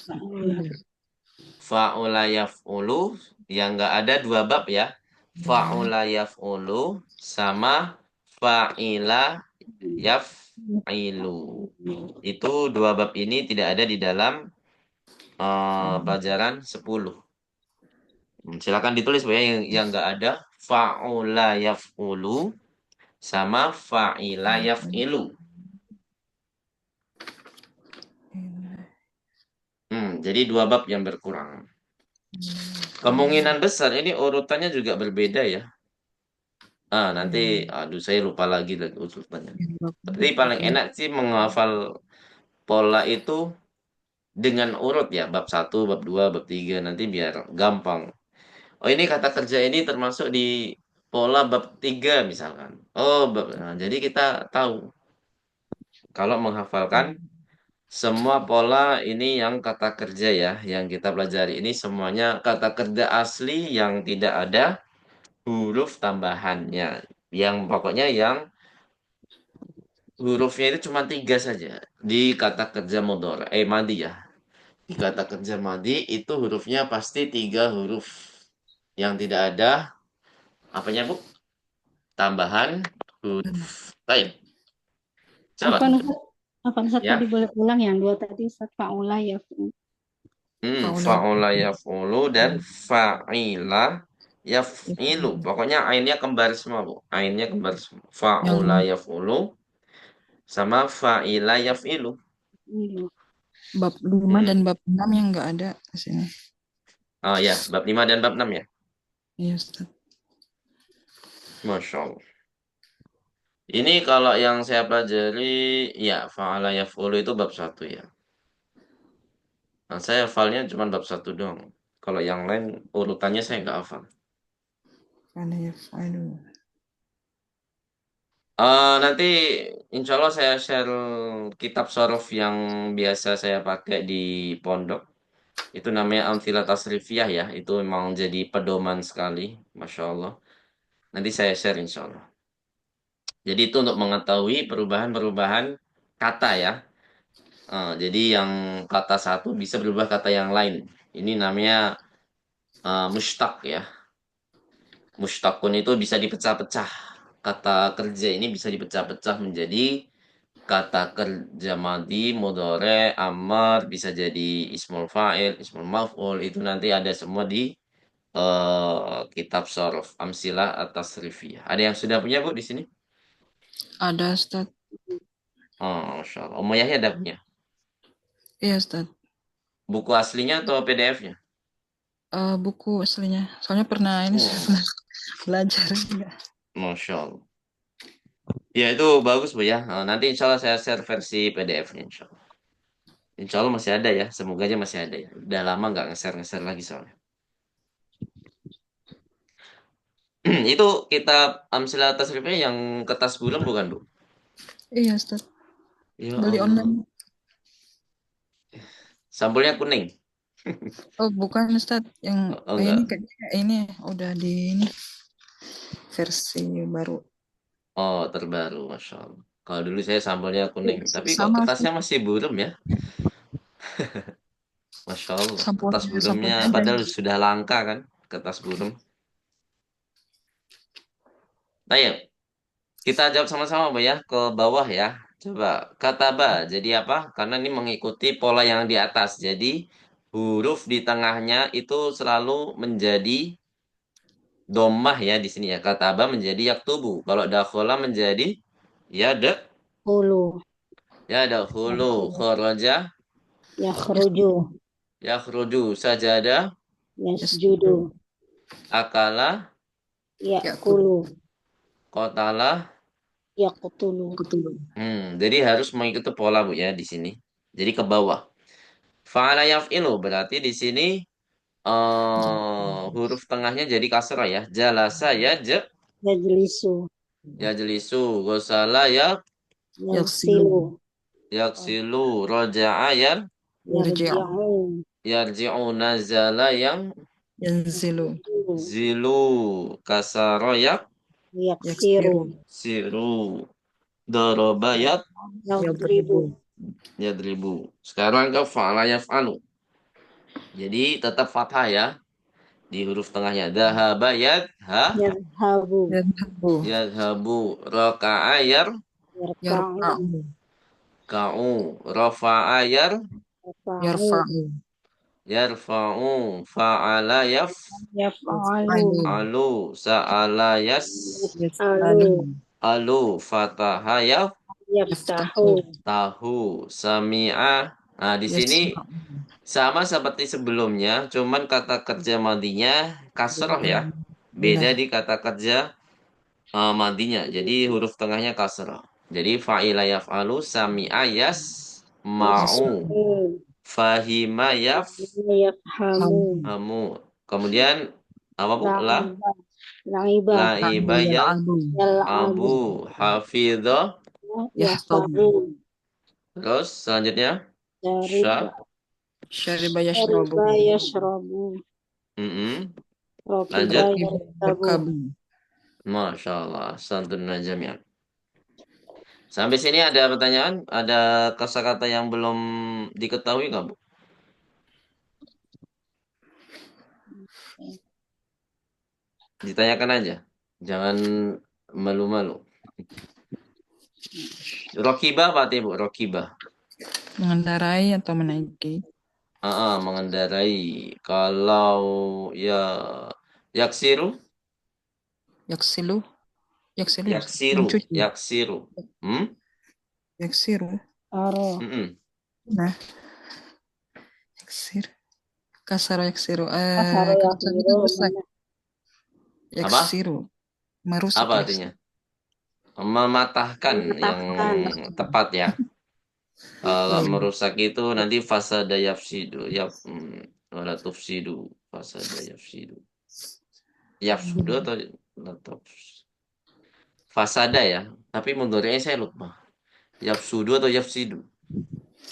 S1: Fa'ula yaf'ulu yang enggak ada 2 bab ya. Fa'ula yaf'ulu sama fa'ila yaf'ilu. Itu 2 bab ini tidak ada di dalam pelajaran 10. Silakan ditulis Bu ya yang enggak ada fa'ula yaf'ulu sama fa'ila yaf'ilu. Jadi 2 bab yang berkurang. Kemungkinan besar ini urutannya juga berbeda ya. Nanti saya lupa lagi urutannya. Tapi paling enak sih menghafal pola itu dengan urut ya, bab 1, bab 2, bab 3 nanti biar gampang. Oh, ini kata kerja ini termasuk di pola bab 3 misalkan. Jadi kita tahu kalau menghafalkan semua pola ini yang kata kerja ya, yang kita pelajari ini semuanya kata kerja asli yang tidak ada huruf tambahannya. Yang pokoknya yang hurufnya itu cuma 3 saja di kata kerja mudhari, madi ya. Di kata kerja madi itu hurufnya pasti 3 huruf. Yang tidak ada apanya Bu? Tambahan huruf. Baik. Coba
S3: Apa Ustaz tadi
S1: ya.
S3: boleh ulang yang 2 tadi Ustaz faula ya.
S1: Fa'ula yaf'ulu dan fa'ila yaf'ilu. Pokoknya ainnya kembar semua, Bu. Ainnya kembar semua. Fa'ula
S2: Yang
S1: yaf'ulu sama fa'ila yaf'ilu.
S2: bab 5 dan
S1: Hmm.
S2: bab 6 yang enggak ada di sini.
S1: Ya, bab 5 dan bab 6 ya.
S2: Iya Ustaz.
S1: Masya Allah. Ini kalau yang saya pelajari, ya, fa'ala yaf'ulu itu bab 1 ya. Nah, saya hafalnya cuma bab 1 doang. Kalau yang lain urutannya saya nggak hafal.
S2: Karena ya aduh.
S1: Nanti insya Allah saya share kitab sorof yang biasa saya pakai di pondok. Itu namanya Amthilah Tasrifiyah ya. Itu memang jadi pedoman sekali. Masya Allah. Nanti saya share insya Allah. Jadi itu untuk mengetahui perubahan-perubahan kata ya. Jadi yang kata satu bisa berubah kata yang lain. Ini namanya mustaq ya. Mustaqun itu bisa dipecah-pecah. kata kerja ini bisa dipecah-pecah menjadi kata kerja madi, mudhore, amar, bisa jadi ismul fa'il, ismul maf'ul, itu nanti ada semua di kitab Shorof Amsilah atas Rifiyah. Ada yang sudah punya Bu di sini?
S2: Ada Ustaz.
S1: Oh, Masya Allah. Om Yahya ada punya.
S2: Iya Ustaz.
S1: Buku aslinya atau PDF-nya?
S2: Buku aslinya. Soalnya pernah ini saya
S1: Oh,
S2: pernah belajar enggak.
S1: Masya Allah. Ya itu bagus Bu ya. Nanti insya Allah saya share versi PDF-nya insya Allah. Insya Allah masih ada ya. Semoga aja masih ada ya. Udah lama nggak nge-share lagi soalnya. Itu kitab Amsilah Tasrifnya yang kertas buram bukan Bu?
S2: Iya Ustaz.
S1: Ya
S2: Beli
S1: Allah.
S2: online.
S1: Sampulnya kuning.
S2: Oh, bukan Ustaz. Yang
S1: Oh,
S2: ini
S1: enggak.
S2: kayaknya ini udah di ini versi baru.
S1: Oh, terbaru, Masya Allah. Kalau dulu saya sampulnya kuning. Tapi kok
S2: Sama Ustaz.
S1: kertasnya masih buram ya? Masya Allah. Kertas
S2: Sampulnya
S1: buramnya
S2: sampulnya ada.
S1: padahal sudah langka kan? Kertas buram. Nah ya, kita jawab sama-sama, Bu ya. Ke bawah ya. Coba. Kata ba. Jadi apa? Karena ini mengikuti pola yang di atas. Jadi, huruf di tengahnya itu selalu menjadi domah ya di sini ya. Kata ba menjadi yaktubu. Kalau dakhola menjadi ya
S3: Hulu.
S1: hulu. Khoroja
S3: Yakhruju.
S1: yakhruju. Sajada
S2: Yes.
S3: Yasjudu.
S1: akala
S2: Ya, aku
S3: Yakulu.
S1: kotala.
S3: Yaqtulu.
S2: betul.
S1: Jadi harus mengikuti pola Bu ya di sini. Jadi ke bawah. Fa'ala yaf'ilu berarti di sini huruf tengahnya jadi kasrah ya. Jalasa
S3: Yajlisu.
S1: ya jelisu, gosala
S2: Yaksilu.
S3: Yaksilu.
S1: yaksilu, roja'a
S2: Yarji'u.
S3: Yarji'u.
S1: yarji'u, nazala
S2: Yanzilu.
S3: Yanzilu.
S1: zilu, kasara
S3: Yaksiru.
S2: Yaksiru.
S1: siru, doroba
S3: Yadribu.
S2: Yadribu.
S1: yadribu. Sekarang ke fa'ala yaf'alu. Jadi tetap fathah ya di huruf tengahnya. Dahaba
S3: Yadhabu.
S2: Yadhabu.
S1: yadhabu, raka'a
S3: Yarka'u.
S2: Yarfa'u.
S1: ka'u, rafa'a
S3: Yarfa'u.
S2: Yarfa'u.
S1: yarfa'u, fa'ala
S3: Yaf'alu.
S2: Yaf'alu.
S1: sa'ala
S3: Yaf'alu.
S2: Yas'alu.
S1: fataha
S3: Yaftahu.
S2: Yaftahu.
S1: tahu, sami'a. Nah, di sini
S2: Yasma'u.
S1: sama seperti sebelumnya, cuman kata kerja madinya kasroh ya.
S2: Benar.
S1: Beda di kata kerja madinya. Jadi huruf tengahnya kasroh. Jadi fa'ila yaf'alu, sami'a ma'u,
S3: Yasma'u.
S1: fahima
S3: Yafhamu.
S1: yafhamu. Kemudian apa Bu?
S3: La'iba. La'iba.
S1: La'iba
S2: Yal'abu.
S3: Yal'abu.
S1: abu, hafidho.
S2: Yahtabu.
S3: Yahfazu.
S1: Terus selanjutnya
S3: Syariba.
S1: sya.
S2: Syariba yashrabu.
S3: Syariba yashrabu.
S1: Mm-mm.
S3: Rakiba
S1: Lanjut.
S3: yarkabu.
S2: Yarkabu.
S1: Masya Allah. Santun jami'an. Sampai sini ada pertanyaan? Ada kosakata yang belum diketahui nggak, Bu? Ditanyakan aja. Jangan malu-malu. Rokiba apa artinya, Bu? Rokiba.
S2: Mengendarai atau menaiki.
S1: Mengendarai. Kalau ya yaksiru,
S2: Yaksilu. Yaksilu ya.
S1: yaksiru,
S2: Mencuci.
S1: yaksiru. Hmm?
S2: Yaksiru.
S3: Aro.
S1: Mm-mm.
S2: Nah, yaksir. Kasaro yaksiru.
S3: Kasaro
S2: Kalau
S3: yaksiru.
S2: itu rusak.
S1: Apa?
S2: Yaksiru. Merusak
S1: Apa
S2: ya.
S1: artinya? Mematahkan yang
S3: Mematahkan.
S1: tepat ya. Kalau
S2: Iya.
S1: merusak itu nanti fasada yafsidu, wala tufsidu, fasada yafsidu. Yafsudu atau fasada ya. Tapi mudhari'nya saya lupa. Yafsudu atau yafsidu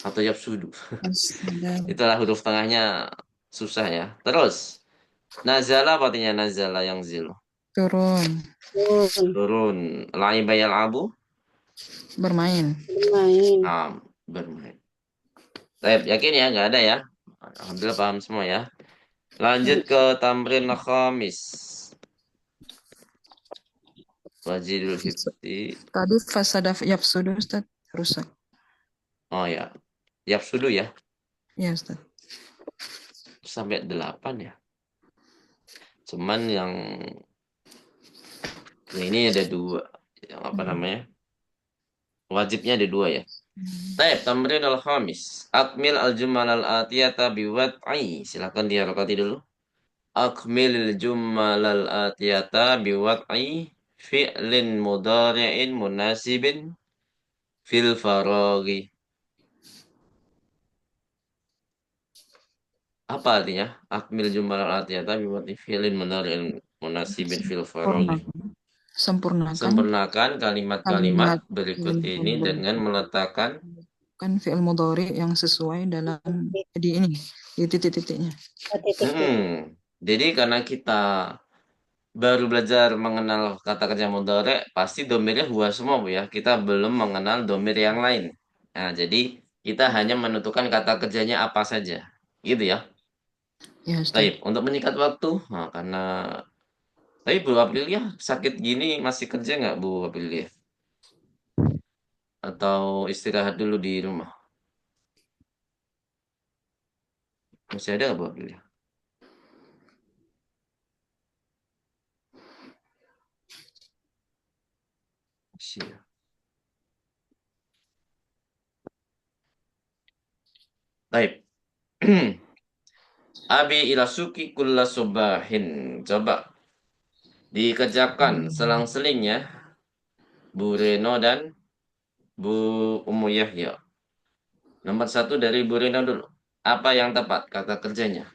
S1: atau yafsudu.
S2: Ada
S1: Itulah huruf tengahnya susah ya. Terus nazala apa artinya nazala yang zil?
S2: turun.
S3: Turun.
S1: Turun. La'iba yal'abu.
S2: Bermain.
S3: Bermain.
S1: Bermain. Baik, yakin ya nggak ada ya? Alhamdulillah paham semua ya. Lanjut ke tamrin khamis. Wajidul hifdi.
S2: Tadi fasada yafsudu Ustaz, rusak.
S1: Oh ya. Yafsudu ya.
S2: Ya Ustaz.
S1: Sampai 8 ya. Cuman yang ini ada 2. Yang apa namanya? Wajibnya ada 2 ya. Baik, tamrin al-khamis. Akmil al-jumal al-atiyata biwad'i. Silakan diharokati dulu. Akmil al-jumal al-atiyata biwad'i fi'lin mudari'in munasibin fil faraghi. Apa artinya? Akmil jumal al-atiyata biwad'i fi'lin mudari'in munasibin fil faraghi.
S2: Sempurnakan
S1: Sempurnakan kalimat-kalimat
S2: kalimat
S1: berikut ini dengan meletakkan
S2: kan fi'il mudhari yang sesuai dalam di ini di titik-titiknya.
S3: Titik-titik.
S1: Jadi karena kita baru belajar mengenal kata kerja mudhari, pasti domirnya huwa semua Bu ya. Kita belum mengenal domir yang lain. Nah, jadi kita hanya menentukan kata kerjanya apa saja. Gitu ya.
S2: Ya Ustaz.
S1: Baik, untuk menyingkat waktu, nah, karena tapi Bu Aprilia sakit gini masih kerja nggak Bu Aprilia? Atau istirahat dulu di rumah? Masih ada nggak Bu Aprilia? Masih ya. Baik. Abi ilasuki kulla subahin. Coba dikerjakan selang-selingnya Bu Reno dan Bu Ummu Yahya. Nomor 1 dari Bu Reno dulu. Apa yang tepat kata kerjanya?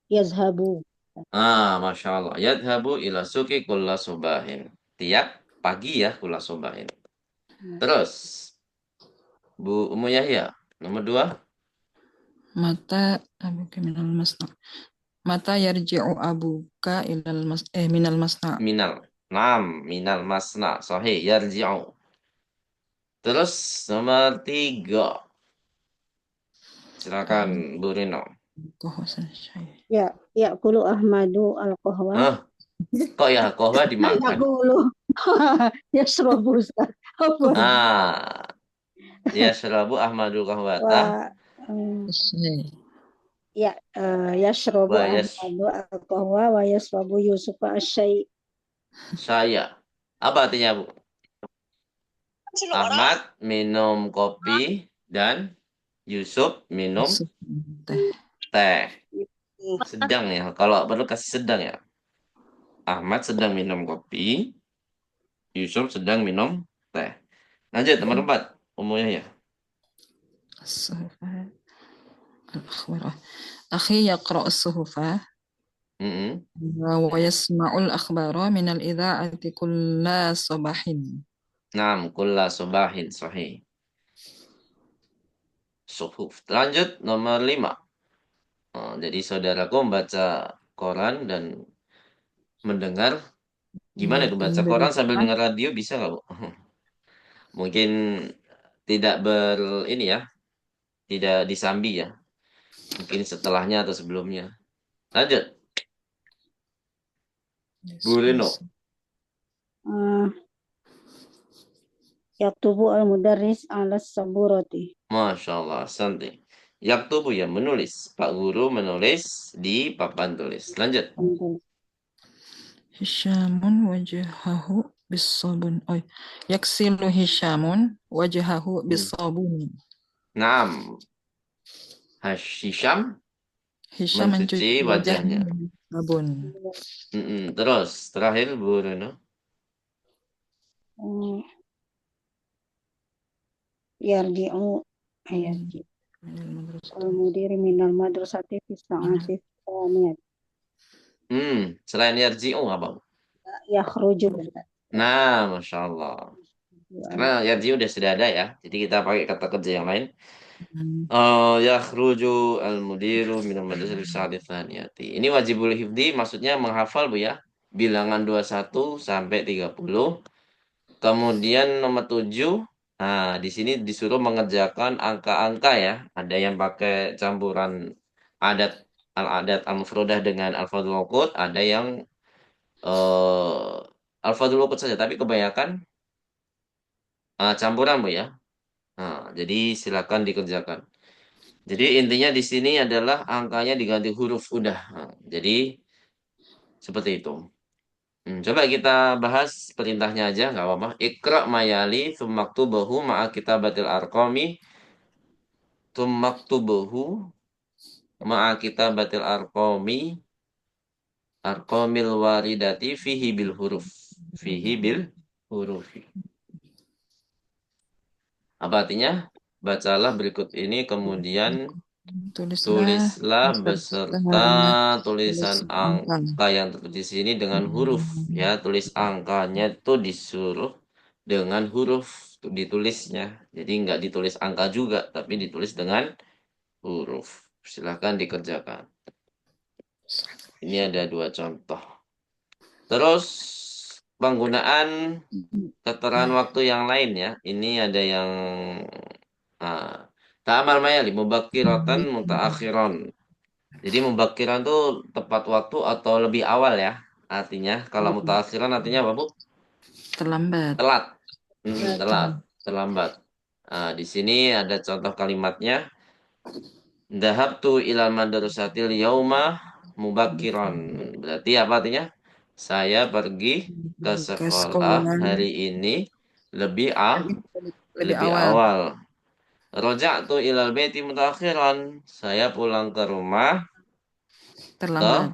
S3: Yazhabu.
S1: Masya Allah. Yadhabu ila suki kulla subahin. Tiap pagi ya kulla subahin. Terus Bu Ummu Yahya. Nomor 2.
S2: Mata abuka minal masna. Mata yarji'u abuka ilal minal masna.
S1: Minal. Nam. Minal masna. Sahih. Yarji'u. Terus nomor 3. Silakan Bu Reno.
S3: Ya kulu Ahmadu al-qahwa.
S1: Kok ya kohwa dimakan?
S3: Yakulu. Yashrabu Ustaz.
S1: Yashrabu Ahmadul kahwata.
S3: Yashrabu Ahmadu al-qahwa wa yashrabu Yusuf asyai.
S1: Saya. Apa artinya, Bu? Ahmad minum kopi dan Yusuf minum teh. Sedang ya. Kalau perlu kasih sedang ya. Ahmad sedang minum kopi, Yusuf sedang minum teh. Lanjut nomor 4. Umumnya ya.
S2: Akhi yaqra'u as-suhufa wa yasma'ul akhbara min al-idha'ati kulla sabahin.
S1: Naam, kulla subahin sahih. Suhuf. Lanjut nomor 5. Jadi saudaraku membaca koran dan mendengar. Gimana itu baca koran sambil dengar radio bisa nggak, Bu? Mungkin tidak ini ya, tidak disambi ya. Mungkin setelahnya atau sebelumnya. Lanjut. Bu Reno.
S3: Yaktubu al-mudarris ala saburati.
S1: Masya Allah, santai. Yaktubu ya menulis. Pak Guru menulis di papan tulis. Lanjut.
S2: Hisyamun wajhahu bisabun. Yaksilu Hisyamun wajhahu bisabun.
S1: Naam. Hisham mencuci wajahnya.
S2: Sabun.
S1: Terus terakhir Bu Reno.
S3: Yarji'u al-mudiri minal madrasati fi sa'ati tsaniyat.
S1: Selain yarji'u apa?
S3: Yakhruju.
S1: Nah, Masya Allah. Karena yarji'u sudah ada ya. Jadi kita pakai kata kerja yang lain. Yakhruju al-mudiru minal madrasati fi sa'ati tsaniyati. Ini wajibul hifdi maksudnya menghafal Bu ya. Bilangan 21 sampai 30. Kemudian nomor 7. Nah, di sini disuruh mengerjakan angka-angka ya. Ada yang pakai campuran al-adat al-mufradah dengan al-fadhul uqud, ada yang eh alfadul ukut saja, tapi kebanyakan campuran Bu ya. Nah, jadi silakan dikerjakan. Jadi intinya di sini adalah angkanya diganti huruf udah. Nah, jadi seperti itu. Coba kita bahas perintahnya aja, nggak apa-apa. Ikra mayali tsummaktubahu ma'a kitabatil arqami tsummaktubahu ma'a kitabatil arqamil waridati fihi bil huruf. Fihi bil huruf. Apa artinya? Bacalah berikut ini kemudian
S2: Tulislah
S1: tulislah
S2: beserta
S1: beserta
S2: tulis
S1: tulisan
S2: angka.
S1: angka yang tertulis di sini dengan huruf. Ya, tulis angkanya itu disuruh dengan huruf ditulisnya. Jadi nggak ditulis angka juga, tapi ditulis dengan huruf. Silahkan dikerjakan. Ini ada dua contoh. Terus penggunaan keterangan waktu yang lain ya. Ini ada yang ah, ta'amal mayali mubakkirotan mutaakhiron. Jadi mubakiran tuh tepat waktu atau lebih awal ya. Artinya kalau mutakhiran artinya apa, Bu?
S2: Terlambat.
S1: Telat. Telat,
S2: Terlambat.
S1: terlambat. Nah, di sini ada contoh kalimatnya. Dhahabtu ilal madrasatil yauma mubakiron. Berarti apa artinya? Saya pergi ke
S2: Ke
S1: sekolah
S2: sekolah
S1: hari ini lebih
S2: lebih
S1: lebih
S2: awal.
S1: awal. Roja'tu ilal baiti mutakhiran. Saya pulang ke rumah
S2: Terlambat. Telat.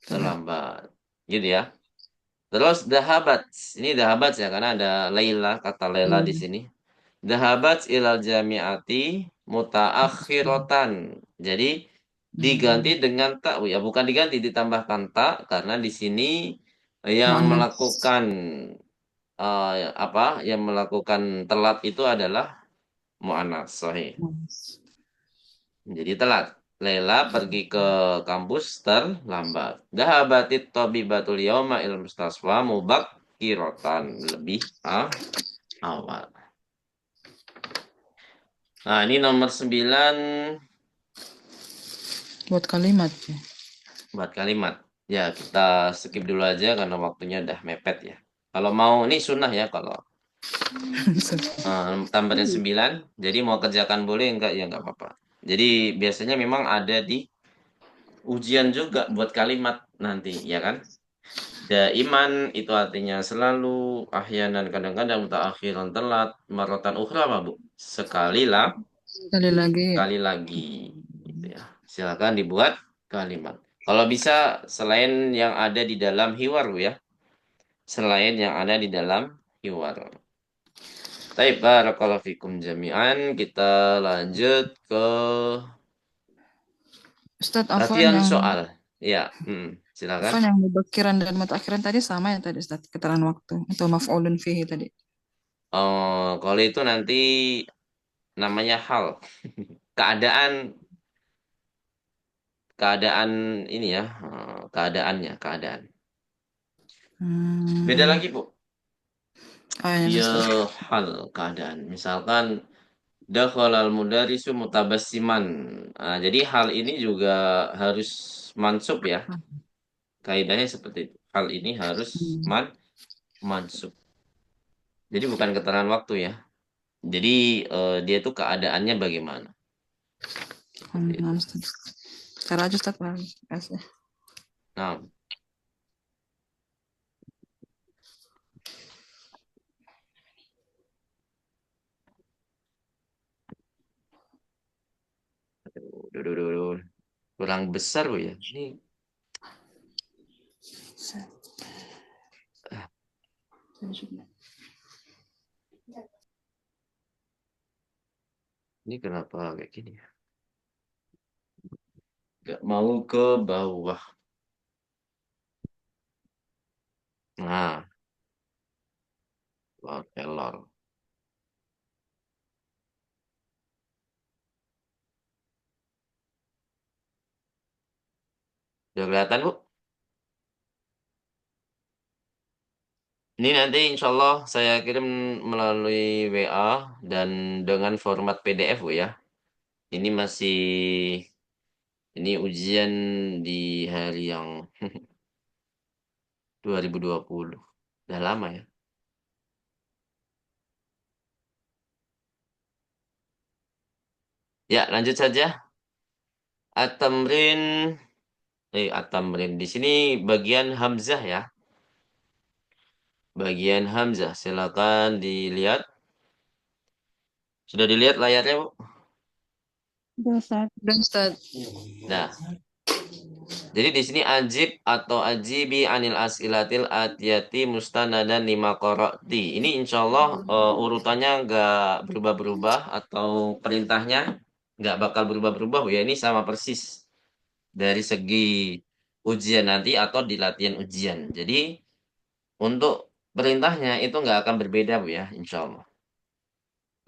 S1: terlambat. Gitu ya. Terus dahabat. Ini dahabat ya karena ada Laila, kata Laila
S2: Iya.
S1: di sini. Dahabat ilal jami'ati mutaakhiratan. Jadi diganti dengan tak, ya bukan diganti ditambahkan tak karena di sini yang
S2: Muannas.
S1: melakukan apa? Yang melakukan telat itu adalah muannas sahih.
S2: Muannas.
S1: Jadi telat. Laila pergi ke kampus terlambat. Dahabatit tabibatul yauma il mustaswa mubakkirotan. Lebih awal. Nah, ini nomor 9
S2: Buat kalimat ya.
S1: buat kalimat. Ya, kita skip dulu aja karena waktunya udah mepet ya. Kalau mau, ini sunnah ya kalau tambahin 9. Jadi mau kerjakan boleh enggak ya enggak apa-apa. Jadi biasanya memang ada di ujian juga buat kalimat nanti, ya kan? Daiman itu artinya selalu, ahyanan kadang-kadang, akhiran telat, marotan ukhra apa Bu?
S2: Sekali lagi.
S1: Sekali lagi. Gitu ya. Silakan dibuat kalimat. Kalau bisa selain yang ada di dalam hiwar Bu ya. Selain yang ada di dalam hiwar. Baik, barakallahu fikum jami'an. Kita lanjut ke
S2: Ustadz
S1: latihan soal. Ya, silakan.
S2: Afwan yang mubakiran dan mutakhiran tadi sama ya tadi Ustadz, keterangan waktu atau maf'ulun fihi tadi.
S1: Kalau itu nanti namanya hal. Keadaan keadaan ini ya, keadaannya, keadaan. Beda
S2: Hmm.
S1: lagi, Bu.
S2: Oh ya
S1: Dia
S2: Ustadz.
S1: hal keadaan. Misalkan dakhalal mudarisu mutabassiman. Jadi hal ini juga harus mansub ya. Kaidahnya seperti itu. Hal ini harus
S2: Hmm.
S1: mansub. Jadi bukan keterangan waktu ya. Jadi dia itu keadaannya bagaimana. Seperti itu.
S2: Ustadz. Cara aja Ustadz. Makasih.
S1: Nah, aduh, aduh, aduh. Kurang besar Bu ya. Ini kenapa kayak gini ya? Gak mau ke bawah. Nah, kelor. Udah kelihatan, Bu? Ini nanti insya Allah saya kirim melalui WA dan dengan format PDF, Bu ya. Ini masih, ini ujian di hari yang 2020. Udah lama ya. Ya, lanjut saja. At-tamrin at-tamrin di sini bagian hamzah ya. Bagian hamzah. Silakan dilihat. Sudah dilihat layarnya, Bu?
S3: Udah, Ustaz.
S2: Dan Ustaz,
S1: Nah, jadi di sini ajib atau ajibi anil asilatil atiyati mustanadan lima qara'ti. Ini insya Allah urutannya nggak berubah-berubah atau perintahnya nggak bakal berubah-berubah, Bu ya. Ini sama persis dari segi ujian nanti atau di latihan ujian. Jadi untuk perintahnya itu nggak akan berbeda, Bu ya, insya Allah.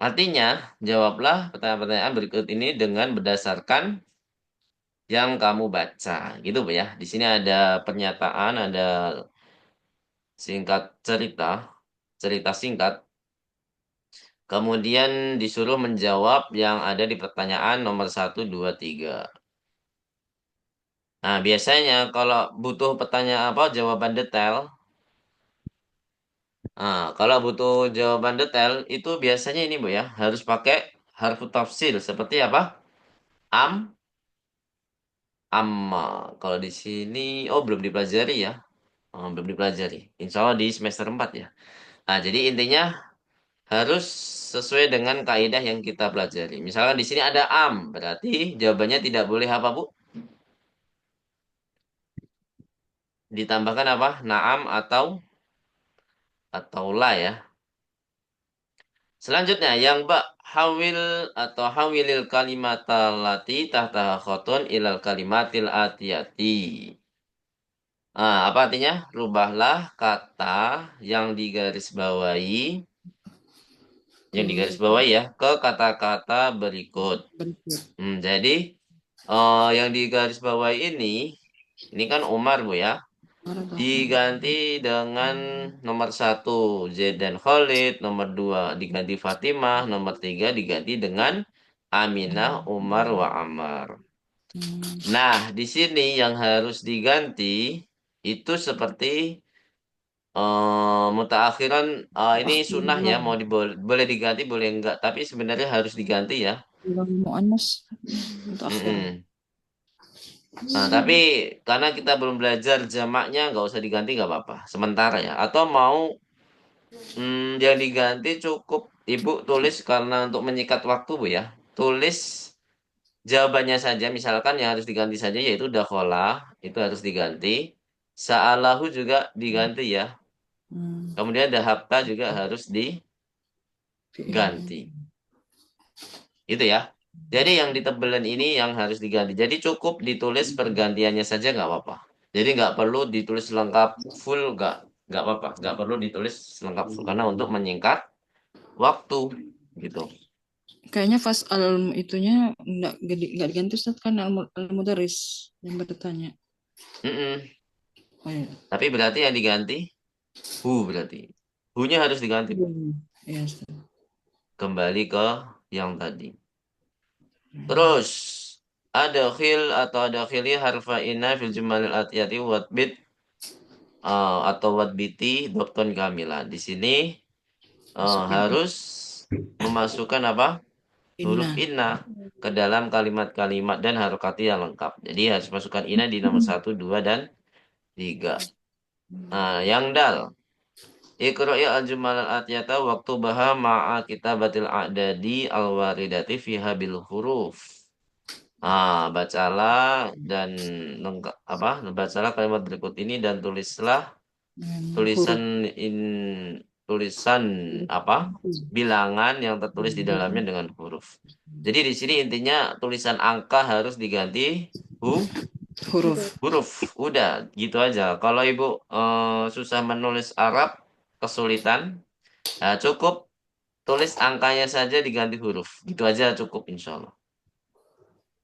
S1: Artinya, jawablah pertanyaan-pertanyaan berikut ini dengan berdasarkan yang kamu baca, gitu Bu ya. Di sini ada pernyataan, ada singkat cerita, cerita singkat. Kemudian disuruh menjawab yang ada di pertanyaan nomor 1, 2, 3. Nah, biasanya kalau butuh pertanyaan apa, jawaban detail. Nah, kalau butuh jawaban detail itu biasanya ini Bu ya, harus pakai harfu tafsir seperti apa? Am, amma. Kalau di sini belum dipelajari ya. Belum dipelajari. Insya Allah di semester 4 ya. Nah, jadi intinya harus sesuai dengan kaidah yang kita pelajari. Misalkan di sini ada am, berarti jawabannya tidak boleh apa, Bu? Ditambahkan apa? Naam atau la ya. Selanjutnya yang ba hawil atau hawilil kalimata lati tahta khotun ilal kalimatil atiyati. Apa artinya? Rubahlah kata yang digarisbawahi ya ke kata-kata berikut. Jadi yang digarisbawahi ini kan Umar Bu ya, diganti dengan nomor 1 Zaid dan Khalid, nomor 2 diganti Fatimah, nomor 3 diganti dengan Aminah, Umar, wa Ammar. Nah, di sini yang harus diganti itu seperti mutaakhiran, ini sunnah ya, boleh diganti boleh enggak, tapi sebenarnya harus diganti ya.
S2: mu'annas untuk akhir.
S1: Nah, tapi karena kita belum belajar jamaknya nggak usah diganti nggak apa-apa sementara ya. Atau mau yang diganti cukup Ibu tulis karena untuk menyikat waktu Bu ya. Tulis jawabannya saja, misalkan yang harus diganti saja yaitu dakhola, itu harus diganti. Sa'alahu juga diganti ya. Kemudian dahabta juga harus diganti. Itu ya. Jadi yang ditebelan ini yang harus diganti. Jadi cukup ditulis pergantiannya saja nggak apa-apa. Jadi nggak perlu ditulis lengkap full, nggak apa-apa. Nggak perlu ditulis lengkap full karena untuk menyingkat waktu gitu.
S2: Kayaknya fas itunya nggak diganti Ustaz, kan al-mudaris yang bertanya.
S1: Mm-mm.
S2: Oh, iya.
S1: Tapi berarti yang diganti berarti. Hu-nya harus diganti.
S2: Iya, Ustaz.
S1: Kembali ke yang tadi. Terus adakhil atau adakhili harfa inna fil jumalil atiyati watbit atau watbiti dokton kamila. Di sini harus memasukkan apa? Huruf inna ke dalam kalimat-kalimat dan harokati yang lengkap. Jadi harus masukkan inna di nomor 1, 2, dan 3. Nah, yang dal. Iqra'i al-jumal al-atiyata waktu baha ma'a kitabatil a'dadi al-waridati fiha bil huruf. Bacalah dan bacalah kalimat berikut ini dan tulislah tulisan bilangan yang tertulis di dalamnya dengan huruf. Jadi di sini intinya tulisan angka harus diganti huruf. Udah gitu aja. Kalau Ibu susah menulis Arab, kesulitan, cukup tulis angkanya saja diganti huruf. Gitu aja cukup insya Allah.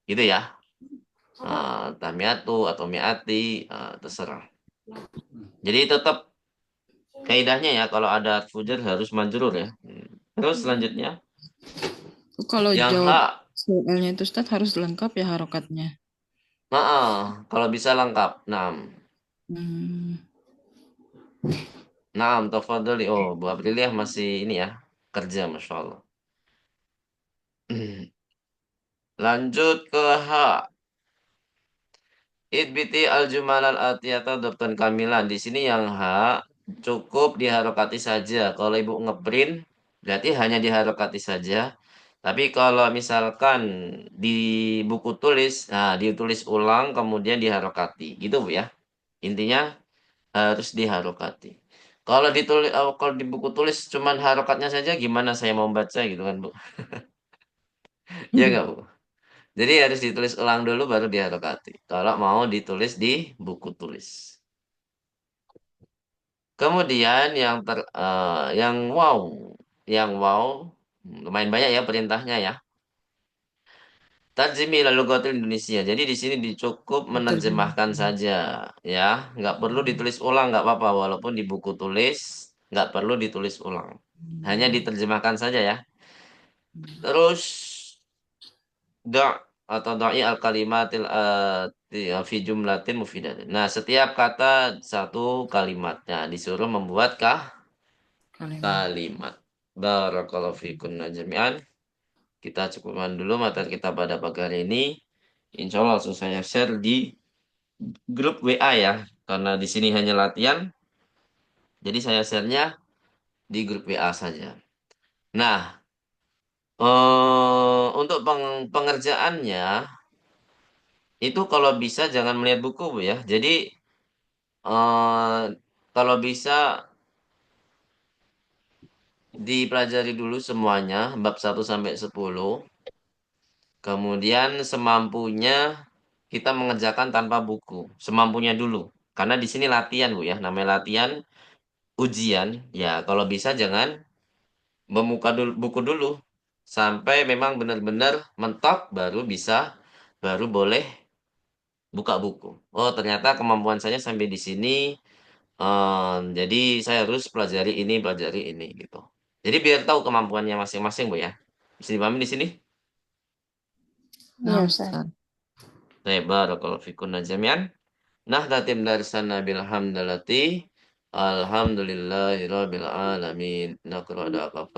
S1: Gitu ya. Tamiatu atau miati, terserah. Jadi tetap kaidahnya ya, kalau ada fujar harus majrur ya. Terus selanjutnya
S2: kalau
S1: yang
S2: jawab soalnya itu Ustaz harus lengkap ya harokatnya.
S1: kalau bisa lengkap. Nah, Naam, tafadhali. Oh, Bu Apriliah masih ini ya, kerja, Masya Allah. Lanjut ke H. Idbiti al-jumalal atiyata Dr. Kamilan. Di sini yang H cukup diharokati saja. Kalau Ibu ngeprint, berarti hanya diharokati saja. Tapi kalau misalkan di buku tulis, nah ditulis ulang kemudian diharokati. Gitu Bu ya. Intinya harus diharokati. Kalau di buku tulis cuman harokatnya saja gimana saya mau baca gitu kan Bu. Ya enggak Bu? Jadi harus ditulis ulang dulu baru diharokati. Kalau mau ditulis di buku tulis. Kemudian yang wow lumayan banyak ya perintahnya ya. Tarjimi lalu lughatil Indonesia. Jadi di sini dicukup menerjemahkan
S2: Diterjemahkan.
S1: saja ya, nggak perlu ditulis ulang nggak apa-apa walaupun di buku tulis nggak perlu ditulis ulang. Hanya diterjemahkan saja ya. Terus da atau dai al kalimatil fi jumlatin mufidatin. Nah, setiap kata satu kalimat. Nah, disuruh membuatkah
S2: Kalimat.
S1: kalimat. Barakallahu fikunna jami'an. Kita cukupkan dulu materi kita pada pagi hari ini. Insya Allah langsung saya share di grup WA ya. Karena di sini hanya latihan. Jadi saya share-nya di grup WA saja. Nah, untuk pengerjaannya itu kalau bisa jangan melihat buku Bu ya. Jadi kalau bisa dipelajari dulu semuanya bab 1 sampai 10. Kemudian semampunya kita mengerjakan tanpa buku, semampunya dulu. Karena di sini latihan Bu ya, namanya latihan ujian. Ya, kalau bisa jangan membuka dulu, buku dulu sampai memang benar-benar mentok baru boleh buka buku. Oh, ternyata kemampuan saya sampai di sini. Jadi saya harus pelajari ini gitu. Jadi biar tahu kemampuannya masing-masing Bu ya. Bisa dipahami di sini?
S3: Iya,
S2: Nah,
S3: Ustaz.
S2: Ustaz.
S1: Barakallahu fikunna jami'an. Nahdatim dari sana bilhamdalati. Alhamdulillahirabbil alamin. Naqra